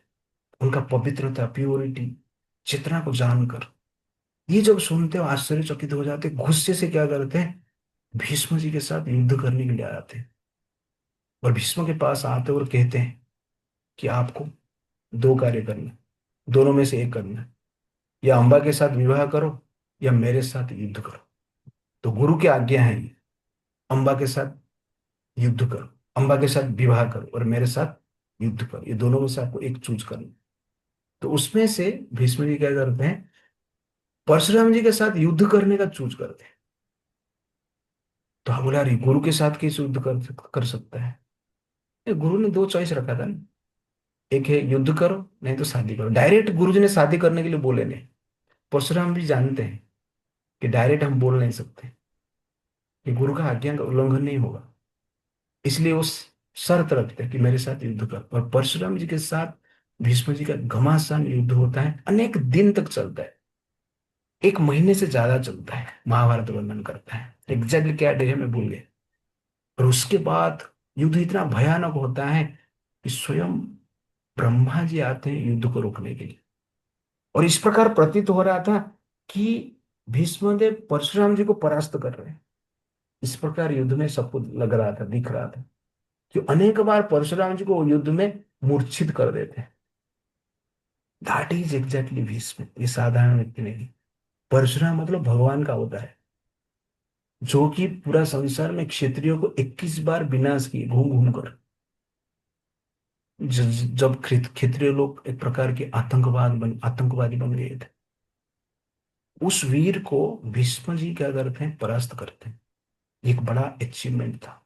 S1: उनका पवित्रता, प्योरिटी, चेतना को जानकर ये जब सुनते हो आश्चर्यचकित हो जाते, गुस्से से क्या करते हैं, भीष्म जी के साथ युद्ध करने के लिए आते हैं और भीष्म के पास आते और कहते हैं कि आपको दो कार्य करना है, दोनों में से एक करना है, या अंबा के साथ विवाह करो या मेरे साथ युद्ध करो। तो गुरु की आज्ञा है ये, अंबा के साथ युद्ध करो, अंबा के साथ विवाह करो और मेरे साथ युद्ध करो, ये दोनों में से आपको एक चूज करना है। तो उसमें से भीष्म जी क्या करते हैं, परशुराम जी के साथ युद्ध करने का चूज करते हैं। तो हम बोला, अरे गुरु के साथ कैसे युद्ध कर सकता है? ये गुरु ने दो चॉइस रखा था ना, एक है युद्ध करो, नहीं तो शादी करो। डायरेक्ट गुरु जी ने शादी करने के लिए बोले नहीं। परशुराम भी जानते हैं कि डायरेक्ट हम बोल नहीं सकते, कि गुरु का आज्ञा का उल्लंघन नहीं होगा, इसलिए वो शर्त रखते हैं कि मेरे साथ युद्ध कर। और परशुराम जी के साथ भीष्म जी का घमासान युद्ध होता है, अनेक दिन तक चलता है, एक महीने से ज्यादा चलता है। महाभारत वर्णन करता है, एग्जैक्टली क्या डे है मैं भूल गया। और उसके बाद युद्ध इतना भयानक होता है कि स्वयं ब्रह्मा जी आते हैं युद्ध को रोकने के लिए। और इस प्रकार प्रतीत हो रहा था कि भीष्मदेव परशुराम जी को परास्त कर रहे हैं। इस प्रकार युद्ध में सबको लग रहा था, दिख रहा था कि अनेक बार परशुराम जी को युद्ध में मूर्छित कर देते हैं। That is exactly Bhishma. ये साधारण व्यक्ति नहीं। परशुराम मतलब भगवान का होता है, जो कि पूरा संसार में क्षत्रियों को 21 बार विनाश किए घूम घूम कर। जब क्षत्रिय लोग एक प्रकार के आतंकवादी बन गए थे, उस वीर को भीष्म जी क्या करते हैं, परास्त करते हैं। एक बड़ा अचीवमेंट था।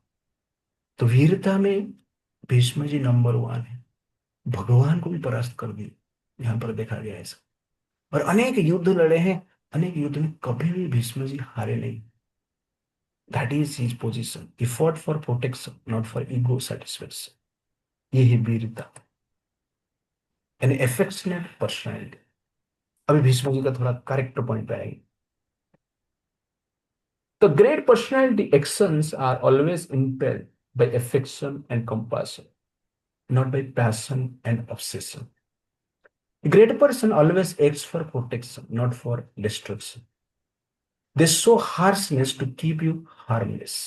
S1: तो वीरता में भीष्म जी नंबर वन है। भगवान को भी परास्त कर दिए, यहाँ पर देखा गया ऐसा। और अनेक युद्ध लड़े हैं, अनेक युद्ध में कभी भी भीष्म जी हारे नहीं। That is his position. He fought for protection, not for ego satisfaction. ये है वीरता, यानी एफेक्शनेट पर्सनैलिटी। अभी भीष्म जी का थोड़ा करेक्टर पॉइंट पे आएगी। The great personality actions are always impelled by affection and compassion, not by passion and obsession. A great person always acts for protection, not for destruction. They show harshness to keep you harmless.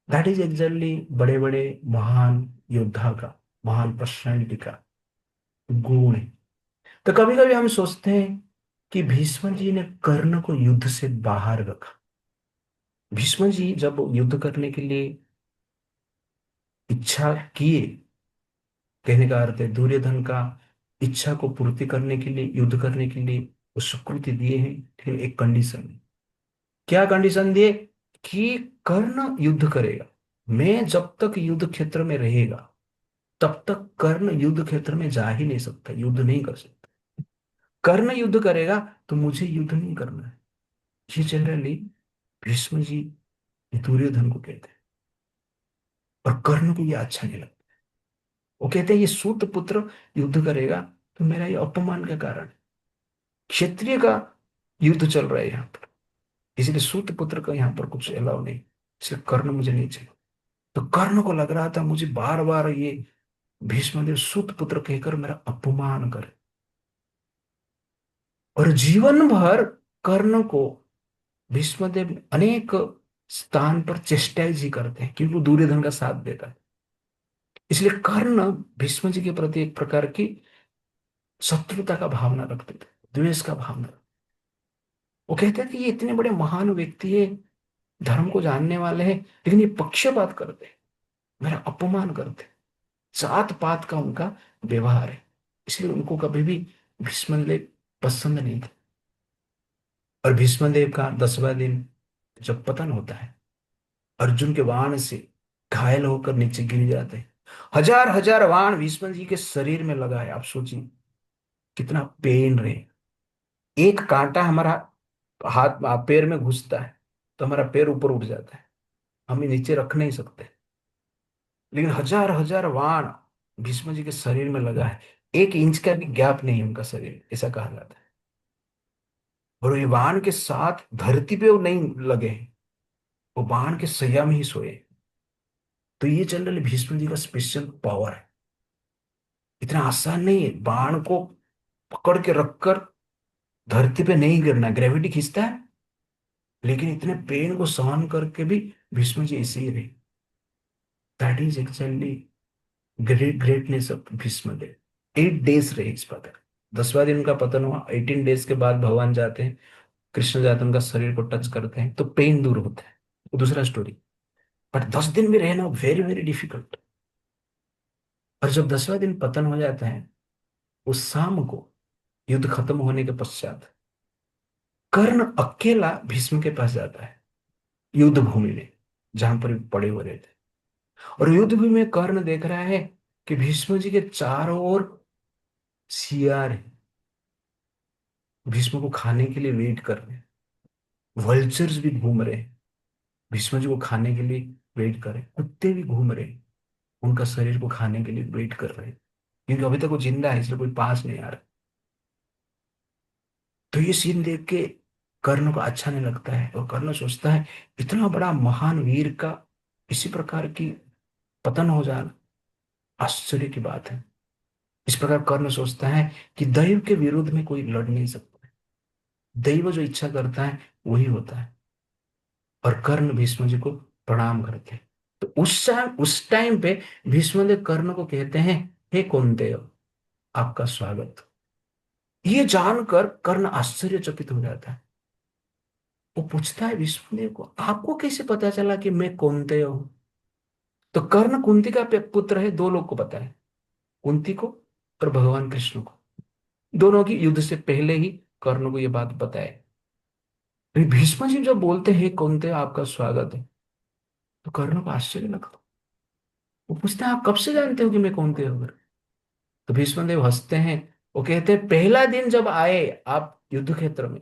S1: That is exactly बड़े बड़े महान योद्धा का, महान personality का गुण है। तो कभी कभी हम सोचते हैं कि भीष्म जी ने कर्ण को युद्ध से बाहर रखा। भीष्म जी जब युद्ध करने के लिए इच्छा किए, कहने का अर्थ है दुर्योधन का इच्छा को पूर्ति करने के लिए, युद्ध करने के लिए वो स्वीकृति दिए हैं, लेकिन एक कंडीशन है। क्या कंडीशन दिए? कि कर्ण युद्ध करेगा, मैं जब तक युद्ध क्षेत्र में रहेगा तब तक कर्ण युद्ध क्षेत्र में जा ही नहीं सकता, युद्ध नहीं कर सकता। कर्ण युद्ध करेगा तो मुझे युद्ध नहीं करना है। ये जनरली भीष्म जी दुर्योधन को कहते हैं, और कर्ण को ये अच्छा नहीं लगता। वो कहते हैं ये सूत पुत्र युद्ध करेगा तो मेरा ये अपमान का कारण है। क्षत्रिय का युद्ध चल रहा है यहाँ पर, इसलिए सूत पुत्र का यहाँ पर कुछ अलाउ नहीं, इसलिए कर्ण मुझे नहीं चाहिए। तो कर्ण को लग रहा था मुझे बार बार ये भीष्मदेव सूत पुत्र कहकर मेरा अपमान करे, और जीवन भर कर्ण को भीष्मदेव अनेक स्थान पर चेस्टाइज ही करते हैं, क्योंकि वो दुर्योधन का साथ देता है। इसलिए कर्ण भीष्म जी के प्रति एक प्रकार की शत्रुता का भावना रखते थे, द्वेष का भावना। वो कहते थे ये इतने बड़े महान व्यक्ति है, धर्म को जानने वाले हैं, लेकिन ये पक्षपात करते, मेरा अपमान करते, जात पात का उनका व्यवहार है। इसलिए उनको कभी भी भीष्मदेव पसंद नहीं थे। और भीष्मदेव का 10वां दिन जब पतन होता है, अर्जुन के बाण से घायल होकर नीचे गिर जाते हैं। हजार हजार बाण भीष्म जी के शरीर में लगा है। आप सोचिए कितना पेन रहे। एक कांटा हमारा हाथ पैर में घुसता है तो हमारा पैर ऊपर उठ जाता है, हम नीचे रख नहीं सकते। लेकिन हजार हजार बाण भीष्म जी के शरीर में लगा है, 1 इंच का भी गैप नहीं है उनका शरीर, ऐसा कहा जाता है। और ये बाण के साथ धरती पे वो नहीं लगे हैं, वो बाण के सैया में ही सोए। तो ये जनरली भीष्म जी का स्पेशल पावर है। इतना आसान नहीं है बाण को पकड़ के रखकर धरती पे नहीं गिरना, ग्रेविटी खींचता है, लेकिन इतने पेन को सहन करके भी भीष्म जी ऐसे ही रहे। That is actually greatness of Bhishmadev. 8 days रहे इस पतन। 10वां दिन का पतन हुआ, 18 डेज के बाद भगवान जाते हैं, कृष्ण जाते हैं, उनका शरीर को टच करते हैं तो पेन दूर होता है, वो दूसरा स्टोरी। बट 10 दिन भी रहना वेरी वेरी डिफिकल्ट। और जब 10वां दिन पतन हो जाता है, उस शाम को युद्ध खत्म होने के पश्चात कर्ण अकेला भीष्म के पास जाता है युद्ध भूमि में, जहां पर वे पड़े हुए रहते। और युद्ध भूमि में कर्ण देख रहा है कि भीष्म जी के चारों ओर सियार है, भीष्म को खाने के लिए वेट कर रहे हैं। वल्चर्स भी घूम रहे हैं, भीष्म जी को खाने के लिए वेट कर रहे हैं। कुत्ते भी घूम रहे हैं, उनका शरीर को खाने के लिए वेट कर रहे हैं, क्योंकि अभी तक वो जिंदा है, इसलिए कोई पास नहीं आ रहा। तो ये सीन देख के कर्ण को अच्छा नहीं लगता है, और कर्ण सोचता है इतना बड़ा महान वीर का इसी प्रकार की पतन हो जाना आश्चर्य की बात है। इस प्रकार कर्ण सोचता है कि दैव के विरुद्ध में कोई लड़ नहीं सकता। दैव जो इच्छा करता है वही होता है। और कर्ण भीष्म जी को प्रणाम करते हैं। तो उस टाइम पे भीष्मदेव कर्ण को कहते हैं, हे कौन्तेय, आपका स्वागत। ये जानकर कर्ण आश्चर्यचकित हो जाता है। वो पूछता है भीष्मदेव को, आपको कैसे पता चला कि मैं कौन्तेय हूं? तो कर्ण कुंती का पुत्र है, दो लोग को पता है, कुंती को और भगवान कृष्ण को। दोनों की युद्ध से पहले ही कर्ण को यह बात बताए। भीष्म जी जब बोलते हैं कौन्तेय आपका स्वागत है, तो कर्ण को आश्चर्य लगता। वो पूछते हैं, आप कब से जानते हो कि मैं कौन्तेय हूँ? तो भीष्मदेव हंसते हैं। वो कहते हैं, पहला दिन जब आए आप युद्ध क्षेत्र में,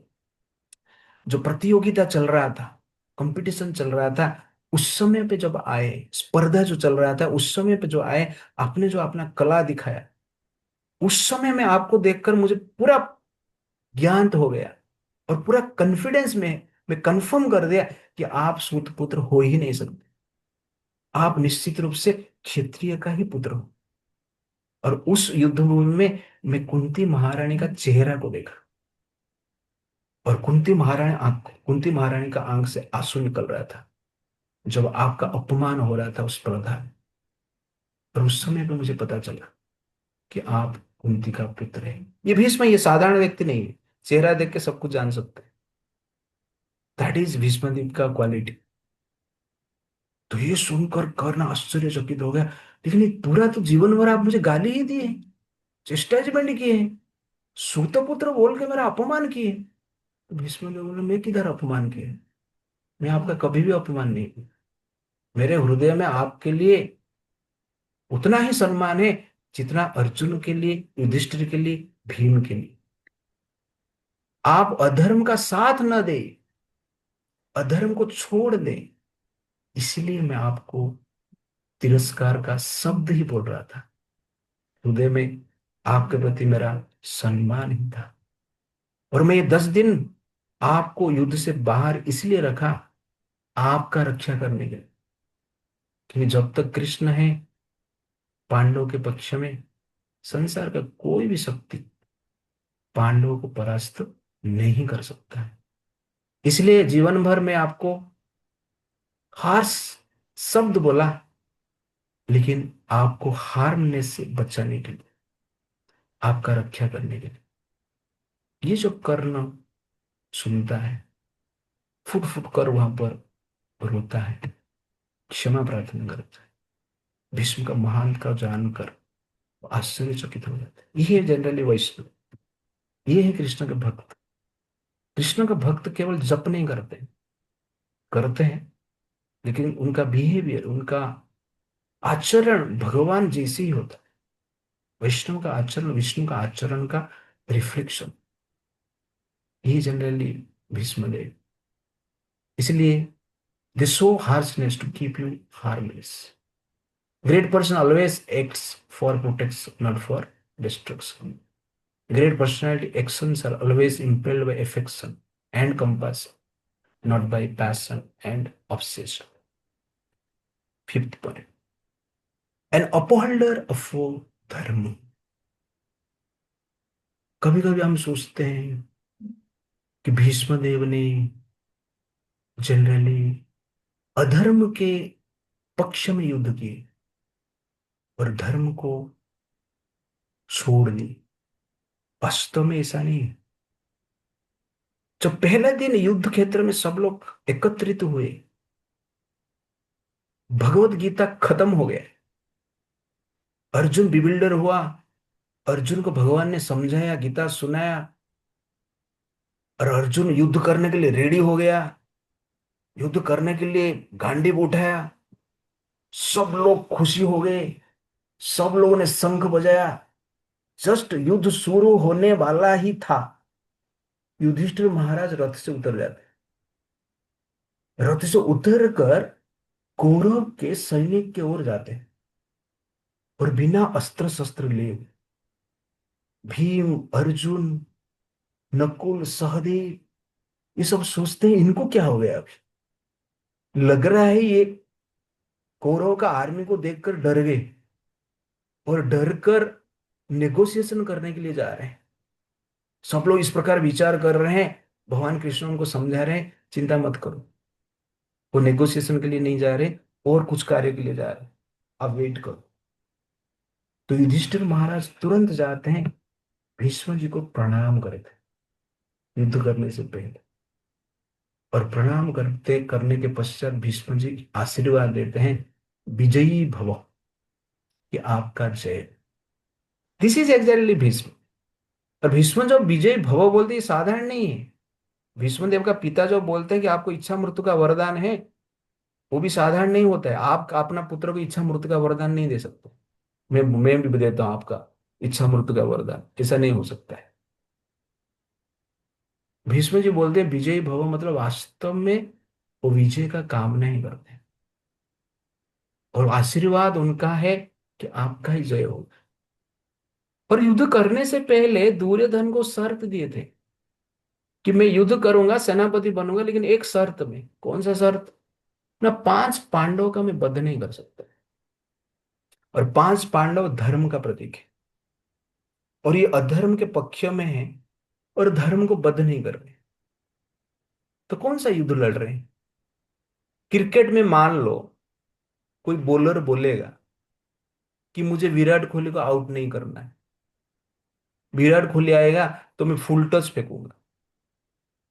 S1: जो प्रतियोगिता चल रहा था, कंपटीशन चल रहा था, उस समय पे जब आए, स्पर्धा जो चल रहा था उस समय पे जो आए, आपने जो अपना कला दिखाया, उस समय में आपको देखकर मुझे पूरा ज्ञान हो गया। और पूरा कॉन्फिडेंस में मैं कंफर्म कर दिया कि आप सूत पुत्र हो ही नहीं सकते। आप निश्चित रूप से क्षत्रिय का ही पुत्र हो। और उस युद्ध भूमि में मैं कुंती महारानी का चेहरा को देखा। और कुंती महारानी का आंख से आंसू निकल रहा था जब आपका अपमान हो रहा था उस स्पर्धा में। और उस समय पे मुझे पता चला कि आप कुंती का पुत्र है। ये भीष्म, ये साधारण व्यक्ति नहीं है, चेहरा देख के सब कुछ जान सकते हैं। दैट इज भीष्मदेव का क्वालिटी। तो ये सुनकर कर्ण आश्चर्यचकित हो गया। लेकिन ये पूरा तो जीवन भर आप मुझे गाली ही दिए, चेस्टाइजमेंट किए हैं, सूतपुत्र बोल के मेरा अपमान किए। तो भीष्मदेव बोले, मैं किधर अपमान किए? मैं आपका कभी भी अपमान नहीं किया। मेरे हृदय में आपके लिए उतना ही सम्मान है जितना अर्जुन के लिए, युधिष्ठिर के लिए, भीम के लिए। आप अधर्म का साथ न दे, अधर्म को छोड़ दे, इसलिए मैं आपको तिरस्कार का शब्द ही बोल रहा था। हृदय में आपके प्रति मेरा सम्मान ही था। और मैं ये 10 दिन आपको युद्ध से बाहर इसलिए रखा, आपका रक्षा करने के लिए। क्योंकि जब तक कृष्ण है पांडवों के पक्ष में, संसार का कोई भी शक्ति पांडवों को परास्त नहीं कर सकता है। इसलिए जीवन भर में आपको हार्श शब्द बोला, लेकिन आपको हारने से बचाने के लिए, आपका रक्षा करने के लिए। ये जो कर्ण सुनता है, फुट फुट कर वहां पर रोता है, क्षमा प्रार्थना करता है। भीष्म का महान का जानकर वो आश्चर्यचकित हो जाता है। ये है जनरली वैष्णव, ये है कृष्ण के भक्त। कृष्ण का भक्त केवल जप नहीं करते, करते हैं, लेकिन उनका बिहेवियर, उनका आचरण भगवान जैसे ही होता है। वैष्णव का आचरण विष्णु का आचरण का रिफ्लेक्शन, ये जनरली भीष्मदेव। इसलिए they show harshness to keep you harmless. Great person always acts for protection, not for destruction. Great personality actions are always impelled by affection and compassion, not by passion and obsession. Fifth point, an upholder of धर्म। कभी कभी हम सोचते हैं कि भीष्म देव ने generally अधर्म के पक्ष में युद्ध किए और धर्म को छोड़ दी। वास्तव में ऐसा नहीं है। जब पहले दिन युद्ध क्षेत्र में सब लोग एकत्रित हुए, भगवत गीता खत्म हो गया, अर्जुन बिबिल्डर हुआ, अर्जुन को भगवान ने समझाया, गीता सुनाया, और अर्जुन युद्ध करने के लिए रेडी हो गया, युद्ध करने के लिए गांडीव उठाया, सब लोग खुशी हो गए, सब लोगों ने शंख बजाया। जस्ट युद्ध शुरू होने वाला ही था, युधिष्ठिर महाराज रथ से उतर जाते, रथ से उतर कर कौरव के सैनिक की ओर जाते हैं। और बिना अस्त्र शस्त्र लिए भीम, अर्जुन, नकुल, सहदेव, ये सब सोचते हैं इनको क्या हो गया अभी। लग रहा है ये कौरव का आर्मी को देखकर डर गए और डर कर नेगोशिएशन करने के लिए जा रहे हैं। सब लोग इस प्रकार विचार कर रहे हैं। भगवान कृष्ण उनको समझा रहे हैं, चिंता मत करो, वो नेगोशिएशन के लिए नहीं जा रहे, और कुछ कार्य के लिए जा रहे, आप वेट करो। तो युधिष्ठिर महाराज तुरंत जाते हैं, भीष्म जी को प्रणाम करे थे युद्ध करने से पहले, और प्रणाम करने के पश्चात भीष्म जी आशीर्वाद देते हैं, विजयी भव, कि आपका जय। This is exactly Bhishma. और भीष्म जो विजयी भव बोलते हैं, ये साधारण नहीं है। भीष्म देव का पिता जो बोलते हैं कि आपको इच्छा मृत्यु का वरदान है, वो भी साधारण नहीं होता है। आप अपना पुत्र को इच्छा मृत्यु का वरदान नहीं दे सकते। मैं भी देता हूं आपका इच्छा मृत्यु का वरदान, ऐसा नहीं हो सकता है। भीष्म जी बोलते हैं विजयी भव, मतलब वास्तव में वो विजय का कामना ही करते हैं, और आशीर्वाद उनका है कि आपका ही जय होगा। पर युद्ध करने से पहले दुर्योधन को शर्त दिए थे कि मैं युद्ध करूंगा, सेनापति बनूंगा, लेकिन एक शर्त में। कौन सा शर्त? ना 5 पांडवों का मैं वध नहीं कर सकता, और 5 पांडव धर्म का प्रतीक है, और ये अधर्म के पक्ष में है, और धर्म को वध नहीं कर रहे। तो कौन सा युद्ध लड़ रहे हैं? क्रिकेट में मान लो कोई बॉलर बोलेगा कि मुझे विराट कोहली को आउट नहीं करना है, विराट कोहली आएगा तो मैं फुल टच फेंकूंगा,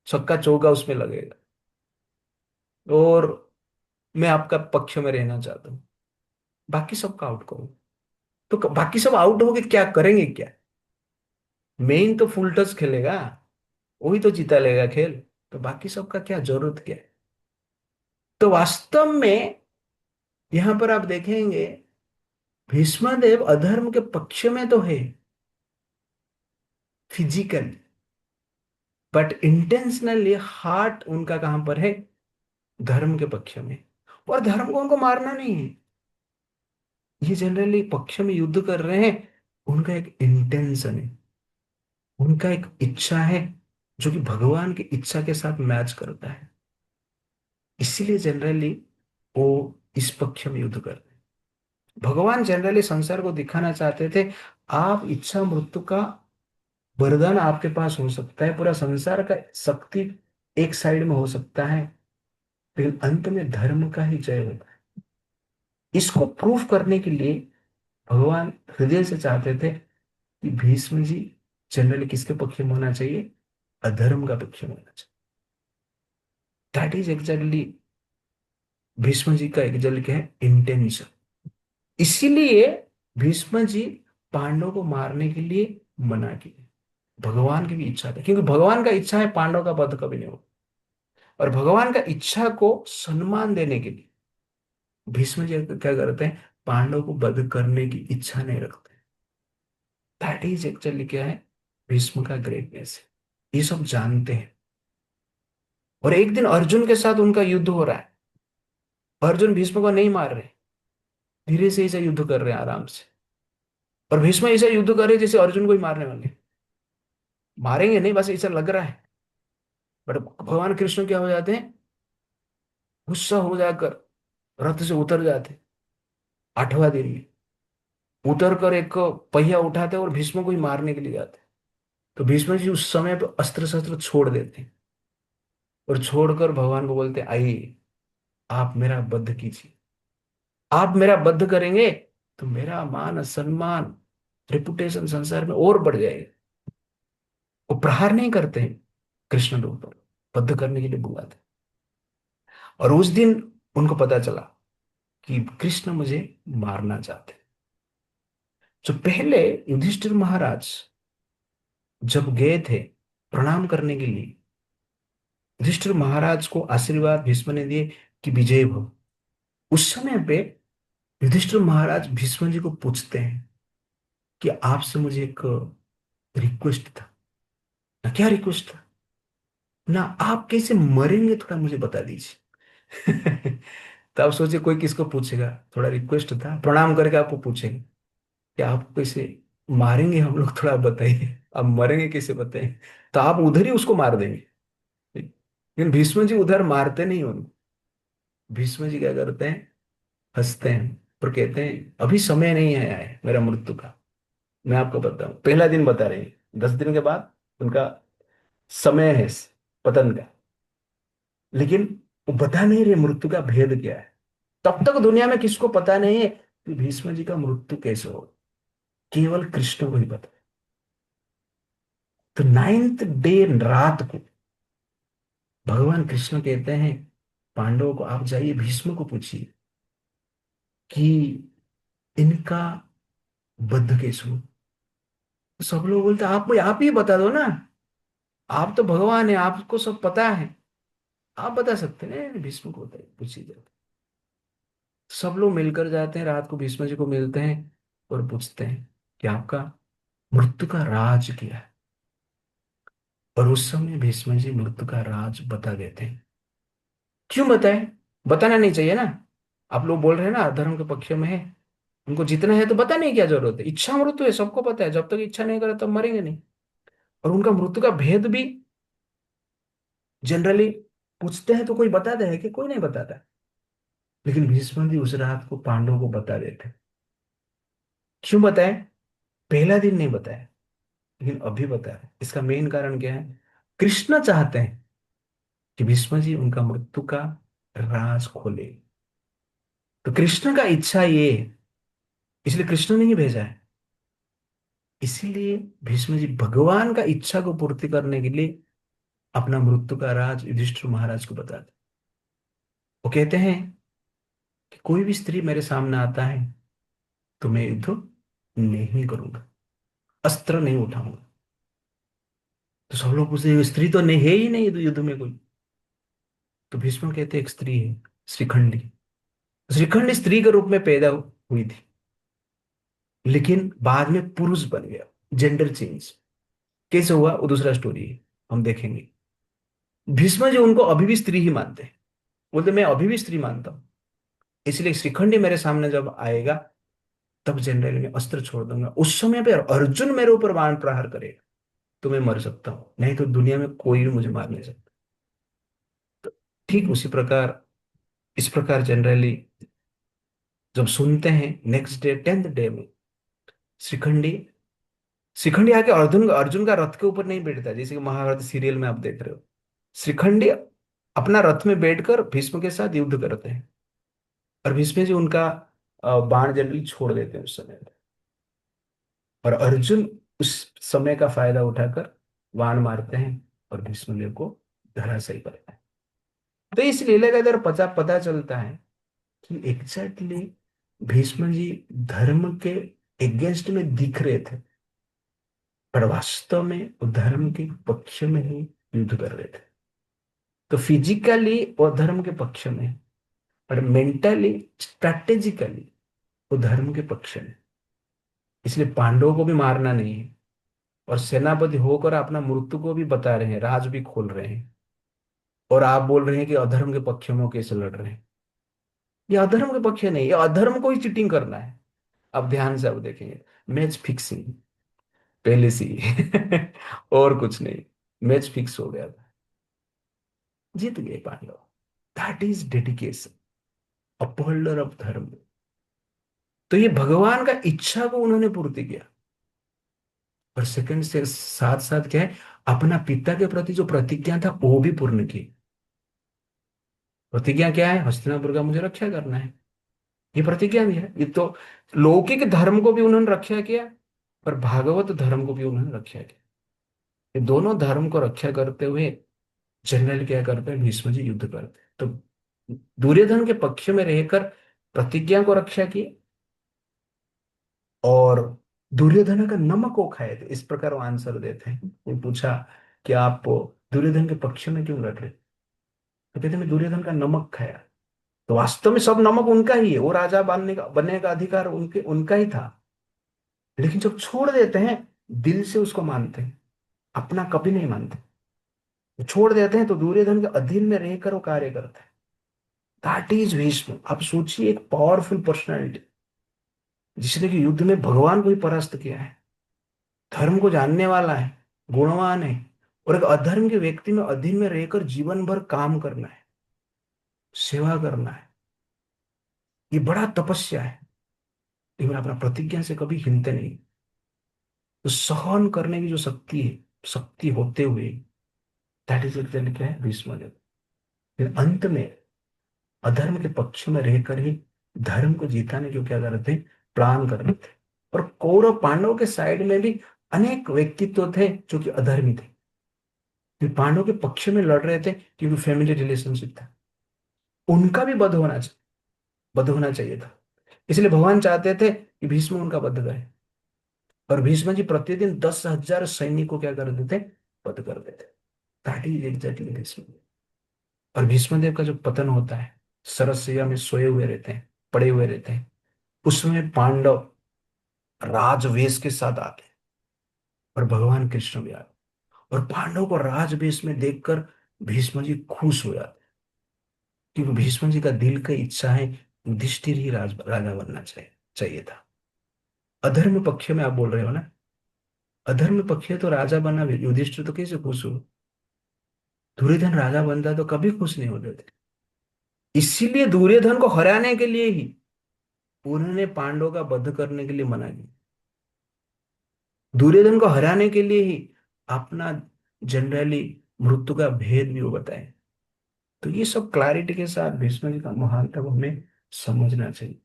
S1: छक्का चौका उसमें लगेगा, और मैं आपका पक्ष में रहना चाहता हूँ, बाकी सबका आउट करूँ। तो बाकी सब आउट हो गए, क्या करेंगे क्या? मेन तो फुल टच खेलेगा, वही तो जीता लेगा खेल, तो बाकी सबका क्या जरूरत क्या है? तो वास्तव में यहां पर आप देखेंगे, भीष्मदेव अधर्म के पक्ष में तो है फिजिकल, बट इंटेंशनली हार्ट उनका कहां पर है? धर्म के पक्ष में। और धर्म को उनको मारना नहीं है, ये जनरली पक्ष में युद्ध कर रहे हैं, उनका एक इंटेंशन है, उनका एक इच्छा है, जो कि भगवान की इच्छा के साथ मैच करता है। इसीलिए जनरली वो इस पक्ष में युद्ध कर रहे हैं। भगवान जनरली संसार को दिखाना चाहते थे, आप इच्छा मृत्यु का वरदान आपके पास हो सकता है, पूरा संसार का शक्ति एक साइड में हो सकता है, लेकिन अंत में धर्म का ही जय होता है। इसको प्रूफ करने के लिए भगवान हृदय से चाहते थे कि भीष्म जी जनरली किसके पक्ष में होना चाहिए? अधर्म का पक्ष में होना चाहिए। That is exactly Bhishma ji का एग्जैक्टली क्या है? इंटेंशन। इसीलिए भीष्म जी पांडव को मारने के लिए मना किए। भगवान की भी इच्छा थी, क्योंकि भगवान का इच्छा है पांडव का वध कभी नहीं हो। और भगवान का इच्छा को सम्मान देने के लिए भीष्म जी क्या करते हैं? पांडव को वध करने की इच्छा नहीं रखते। दैट इज एक्चुअली क्या है? भीष्म का ग्रेटनेस है, ये सब जानते हैं। और एक दिन अर्जुन के साथ उनका युद्ध हो रहा है, अर्जुन भीष्म को नहीं मार रहे, धीरे से ऐसा युद्ध कर रहे हैं आराम से, और भीष्म ऐसा युद्ध कर रहे हैं जैसे अर्जुन को ही मारने वाले हैं। मारेंगे नहीं, बस ऐसा लग रहा है। बट भगवान कृष्ण क्या हो जाते हैं? गुस्सा हो जाकर रथ से उतर जाते, 8वां दिन में उतर कर एक पहिया उठाते और भीष्म को ही मारने के लिए जाते। तो भीष्म जी उस समय पर अस्त्र शस्त्र छोड़ देते हैं, और छोड़कर भगवान को बोलते हैं, आइए आप मेरा वध कीजिए, आप मेरा वध करेंगे तो मेरा मान सम्मान रेपुटेशन संसार में और बढ़ जाएगा। वो प्रहार नहीं करते हैं कृष्ण के ऊपर, वध करने के लिए बुलाते हैं। और उस दिन उनको पता चला कि कृष्ण मुझे मारना चाहते हैं। जो पहले युधिष्ठिर महाराज जब गए थे प्रणाम करने के लिए, युधिष्ठिर महाराज को आशीर्वाद भीष्म ने दिए कि विजय भव। उस समय पे युधिष्ठिर महाराज भीष्म जी को पूछते हैं कि आपसे मुझे एक रिक्वेस्ट था। ना क्या रिक्वेस्ट था? ना आप कैसे मरेंगे थोड़ा मुझे बता दीजिए। तो आप सोचिए कोई किसको पूछेगा, थोड़ा रिक्वेस्ट था, प्रणाम करके आपको पूछेंगे कि आप कैसे मारेंगे हम लोग, थोड़ा बताइए, आप मरेंगे कैसे बताइए। तो आप उधर ही उसको मार देंगे। लेकिन भीष्म जी उधर मारते नहीं उनको। भीष्म जी क्या करते हैं? हंसते हैं और कहते हैं अभी समय नहीं आया है मेरा मृत्यु का, मैं आपको बताऊं, पहला दिन बता रहे हैं, 10 दिन के बाद उनका समय है। पतन का। लेकिन वो बता नहीं रहे मृत्यु का भेद क्या है। तब तक दुनिया में किसको पता नहीं है कि भीष्म जी का मृत्यु कैसे हो, केवल कृष्ण को ही पता है। तो 9th डे रात को भगवान कृष्ण कहते हैं पांडवों को, आप जाइए भीष्म को पूछिए कि इनका वध कैसे हो। तो सब लोग बोलते आप ही बता दो ना, आप तो भगवान है, आपको सब पता है, आप बता सकते हैं। नहीं, भीष्म को बताइए, पूछिए जाके। सब लोग मिलकर जाते हैं, रात को भीष्म जी को मिलते हैं और पूछते हैं कि आपका मृत्यु का राज क्या है। और उस समय भीष्म जी मृत्यु का राज बता देते हैं। क्यों बताए, बताना नहीं चाहिए ना। आप लोग बोल रहे हैं ना अधर्म के पक्ष में है, उनको जितना है तो बताने की क्या जरूरत है। इच्छा मृत्यु है, सबको पता है, जब तक इच्छा नहीं करे तब मरेंगे नहीं। और उनका मृत्यु का भेद भी जनरली पूछते हैं तो कोई बताता है कि कोई नहीं बताता। लेकिन भीष्म जी उस रात को पांडवों को बता देते। क्यों बताए, पहला दिन नहीं बताया लेकिन अभी बताया। इसका मेन कारण क्या है, कृष्ण चाहते हैं कि भीष्म जी उनका मृत्यु का राज खोले। तो कृष्ण का इच्छा ये है, इसलिए कृष्ण ने ही भेजा है। इसीलिए भीष्म जी भगवान का इच्छा को पूर्ति करने के लिए अपना मृत्यु का राज युधिष्ठिर महाराज को बताते। वो कहते हैं कि कोई भी स्त्री मेरे सामने आता है तो मैं युद्ध नहीं करूंगा, अस्त्र नहीं उठाऊंगा। तो सब लोग पूछते हैं, स्त्री तो नहीं है ही नहीं युद्ध में कोई। तो भीष्म कहते हैं, एक स्त्री है, श्रीखंडी। श्रीखंड स्त्री के रूप में पैदा हुई थी, लेकिन बाद में पुरुष बन गया, जेंडर चेंज कैसे हुआ वो दूसरा स्टोरी है, हम देखेंगे। भीष्म जी उनको अभी भी स्त्री ही मानते हैं, बोलते मैं अभी भी स्त्री मानता हूं। इसलिए श्रीखंडी मेरे सामने जब आएगा तब जनरली मैं अस्त्र छोड़ दूंगा। उस समय पे अर्जुन मेरे ऊपर बाण प्रहार करेगा तो मैं मर सकता हूं, नहीं तो दुनिया में कोई भी मुझे मार नहीं सकता। ठीक उसी प्रकार, इस प्रकार जनरली जब सुनते हैं नेक्स्ट डे 10th डे में श्रीखंडी श्रीखंडी आके अर्जुन अर्जुन का रथ के ऊपर नहीं बैठता, जैसे कि महाभारत सीरियल में आप देख रहे हो। श्रीखंडी अपना रथ में बैठकर भीष्म के साथ युद्ध करते हैं और भीष्म जी उनका बाण जनरली छोड़ देते हैं उस समय पे। और अर्जुन उस समय का फायदा उठाकर बाण मारते हैं और भीष्म जी को धराशायी करते हैं। तो इस लीला का इधर पता पता चलता है कि एग्जैक्टली भीष्म जी धर्म के एगेंस्ट में दिख रहे थे, पर वास्तव में वो धर्म के पक्ष में ही युद्ध कर रहे थे। तो फिजिकली वो धर्म के पक्ष में है, पर मेंटली स्ट्रैटेजिकली वो धर्म के पक्ष में। इसलिए पांडवों को भी मारना नहीं है, और सेनापति होकर अपना मृत्यु को भी बता रहे हैं, राज भी खोल रहे हैं। और आप बोल रहे हैं कि अधर्म के पक्ष में वो कैसे लड़ रहे हैं। ये अधर्म के पक्ष नहीं, ये अधर्म को ही चीटिंग करना है। अब ध्यान से अब देखेंगे, मैच फिक्सिंग पहले से ही और कुछ नहीं, मैच फिक्स हो गया था, जीत गए Pandav. That is dedication, upholder of dharma. तो ये भगवान का इच्छा को उन्होंने पूर्ति किया। और सेकंड से साथ साथ क्या है, अपना पिता के प्रति जो प्रतिज्ञा था वो भी पूर्ण की। प्रतिज्ञा क्या है, हस्तिनापुर का मुझे रक्षा करना है, ये प्रतिज्ञा भी है। ये तो लौकिक धर्म को भी उन्होंने रक्षा किया और भागवत धर्म को भी उन्होंने रक्षा किया। ये दोनों धर्म को रक्षा करते हुए जनरल क्या करते हैं, भीष्म जी युद्ध करते हैं। तो दुर्योधन के पक्ष में रहकर प्रतिज्ञा को रक्षा की, और दुर्योधन का नमक को खाए थे, इस प्रकार वो आंसर देते हैं। वो पूछा कि आप दुर्योधन के पक्ष में क्यों लड़ रहे, तो कहते मैं दुर्योधन का नमक खाया। तो वास्तव में सब नमक उनका ही है, वो राजा बनने का अधिकार उनका ही था। लेकिन जब छोड़ देते हैं, दिल से उसको मानते हैं, अपना कभी नहीं मानते। वो छोड़ देते हैं तो दुर्योधन के अधीन में रहकर वो कार्य करते हैं। That is Bhishma. आप सोचिए, एक पावरफुल पर्सनैलिटी जिसने कि युद्ध में भगवान को ही परास्त किया है, धर्म को जानने वाला है, गुणवान है, और एक अधर्म के व्यक्ति में अधीन में रहकर जीवन भर काम करना है, सेवा करना है। ये बड़ा तपस्या है, लेकिन अपना प्रतिज्ञा से कभी हिलते नहीं। तो सहन करने की जो शक्ति है, शक्ति होते हुए दैट इज एग्जैक्टली क्या है भीष्मदेव। फिर अंत में अधर्म के पक्ष में रहकर ही धर्म को जीताने को क्या कर रहे थे, प्लान कर रहे थे। और कौरव पांडवों के साइड में भी अनेक व्यक्तित्व थे जो कि अधर्मी थे, फिर पांडवों के पक्ष में लड़ रहे थे क्योंकि फैमिली रिलेशनशिप था। उनका भी वध होना चाहिए था। इसलिए भगवान चाहते थे कि भीष्म उनका वध करे। और भीष्म जी प्रतिदिन 10,000 सैनिकों क्या कर देते, वध कर देते। That is exactly Bhishma. और भीष्मदेव का जो पतन होता है, सरसैया में सोए हुए रहते हैं, पड़े हुए रहते हैं, उसमें पांडव राजवेश के साथ आते हैं और भगवान कृष्ण भी आते हैं। और पांडव को राजवेश में देखकर भीष्म जी खुश हो जाते हैं, क्योंकि भीष्म जी का दिल की इच्छा है युधिष्ठिर ही राजा बनना चाहिए था। अधर्म पक्ष में आप बोल रहे हो ना, अधर्म पक्ष तो राजा बनना, युधिष्ठिर तो कैसे खुश हो। दुर्योधन राजा बनता तो कभी खुश नहीं होते थे। इसीलिए दुर्योधन को हराने के लिए ही उन्होंने पांडवों का वध करने के लिए मना किया। दुर्योधन को हराने के लिए ही अपना जनरली मृत्यु का भेद भी वो बताए। तो ये सब क्लैरिटी के साथ भीष्म जी का महानतम हमें समझना चाहिए।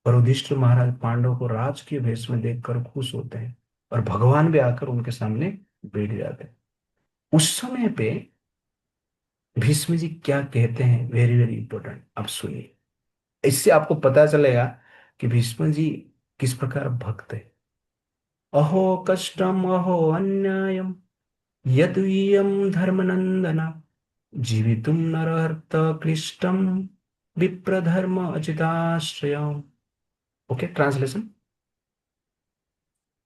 S1: और युधिष्ठिर महाराज पांडव को राजकीय भेष में देखकर खुश होते हैं और भगवान भी आकर उनके सामने बैठ जाते हैं। उस समय पे भीष्म जी क्या कहते हैं, वेरी वेरी इंपॉर्टेंट, आप सुनिए। इससे आपको पता चलेगा कि भीष्म जी किस प्रकार भक्त है। अहो कष्टम अहो अन्यायम यद्वीयम धर्मनंदन जीवितुम नरहर्त क्लिष्टम विप्रधर्म अचिताश्रय। Okay, translation.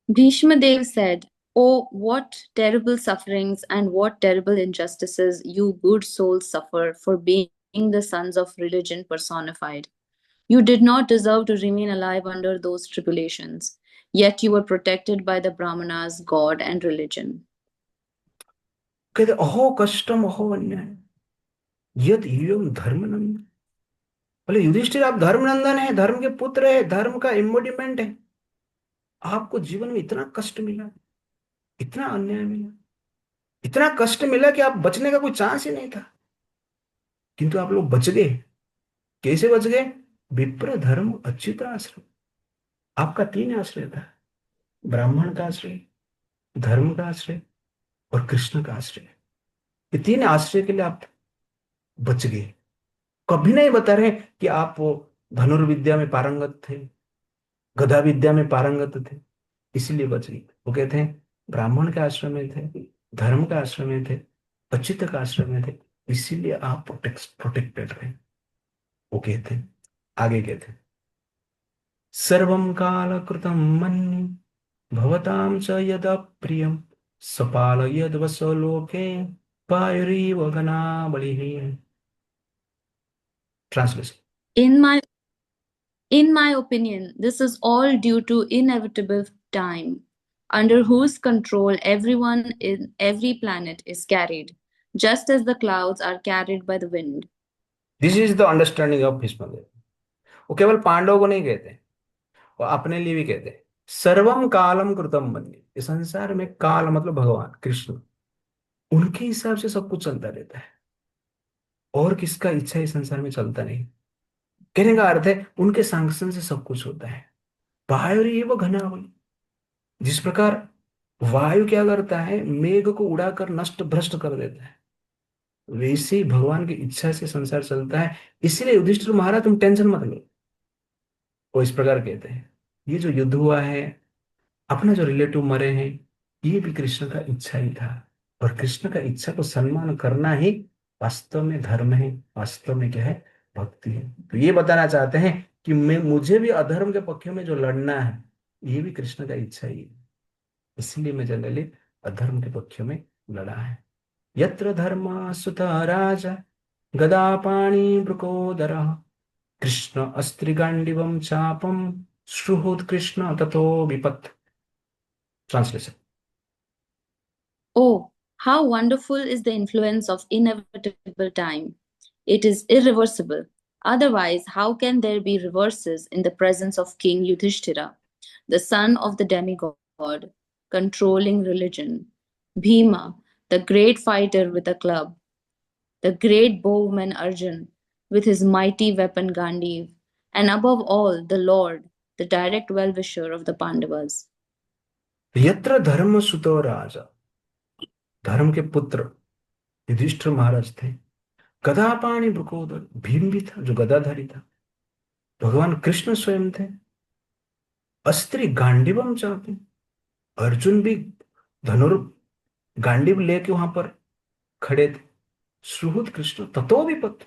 S3: Bhishma Dev said, "Oh, what terrible sufferings and what terrible injustices you good souls suffer for being the sons of religion personified. You did not deserve to remain alive under those tribulations, yet you were protected by the Brahmanas, God, and religion."
S1: कहते अहो कष्टम अहो अन्याय यद हीयम धर्मनंदन। बोले युधिष्ठिर आप धर्मनंदन है, धर्म के पुत्र है, धर्म का एम्बोडिमेंट है। आपको जीवन में इतना कष्ट मिला, इतना अन्याय मिला, इतना कष्ट मिला कि आप बचने का कोई चांस ही नहीं था, किंतु आप लोग बच गए। कैसे बच गए? विप्र धर्म अच्युत आश्रय। आपका 3 आश्रय था, ब्राह्मण का आश्रय, धर्म का आश्रय और कृष्ण का आश्रय। ये 3 आश्रय के लिए आप बच गए। कभी नहीं बता रहे कि आप वो धनुर्विद्या में पारंगत थे, गदा विद्या में पारंगत थे, इसीलिए बच गए। वो कहते हैं ब्राह्मण के आश्रम में थे, धर्म का आश्रम में थे, अच्युत का आश्रम में थे, इसीलिए आप प्रोटेक्टेड रहे। वो कहते हैं, आगे कहते हैं, सर्वं कालकृतं मन्ये भवतां च यदा प्रियं सपालयद् वसो लोके पायुरीव गणाबलिः। Translation.
S3: In my In my opinion, this is all due to inevitable time, under whose control everyone in every planet is carried, just as the clouds are carried by the wind.
S1: This is the understanding of Bhishmadev. वो केवल पांडवों को नहीं कहते, वो अपने लिए भी कहते हैं, सर्वम कालम कृतम मन्ये। इस संसार में काल मतलब भगवान कृष्ण, उनके हिसाब से सब कुछ चलता रहता है, और किसका इच्छा इस संसार में चलता नहीं। कहने का अर्थ है उनके सैंक्शन से सब कुछ होता है। वायु वो घना हुई, जिस प्रकार वायु क्या करता है, मेघ को उड़ाकर नष्ट भ्रष्ट कर देता है, वैसे ही भगवान की इच्छा से संसार चलता है। इसलिए युधिष्ठिर महाराज तुम टेंशन मत लो। वो इस प्रकार कहते हैं, ये जो युद्ध हुआ है, अपना जो रिलेटिव मरे हैं, ये भी कृष्ण का इच्छा ही था। और कृष्ण का इच्छा को सम्मान करना ही वास्तव में धर्म है, वास्तव में क्या है, भक्ति है। तो ये बताना चाहते हैं कि मुझे भी अधर्म के पक्ष में जो लड़ना है, ये भी कृष्ण का इच्छा ही है। इसलिए मैं जनरली अधर्म के पक्ष में लड़ा है। यत्र धर्म सुत राजा गदापाणि वृकोदरः कृष्ण अस्त्रिगांडिवं चापम श्रुहुत ततो विपत्। Translation.
S3: Oh, how wonderful is the influence of inevitable time! It is irreversible. Otherwise, how can there be reverses in the presence of King Yudhishthira, the son of the demigod, controlling religion? Bhima, the great fighter with a club, the great bowman Arjun with his mighty weapon Gandiv, and above all, the Lord, the direct well-wisher of the Pandavas.
S1: यत्र धर्म सुतो राजा, धर्म के पुत्र युधिष्ठिर महाराज थे। गदा पाणी ब्रुकोदर, भीम भी था जो गदाधारी था। भगवान कृष्ण स्वयं थे। अस्त्री गांडीवम चापे, अर्जुन भी धनुर गांडीव लेके वहां पर खड़े थे। सुहृद कृष्ण ततो विपत्ति,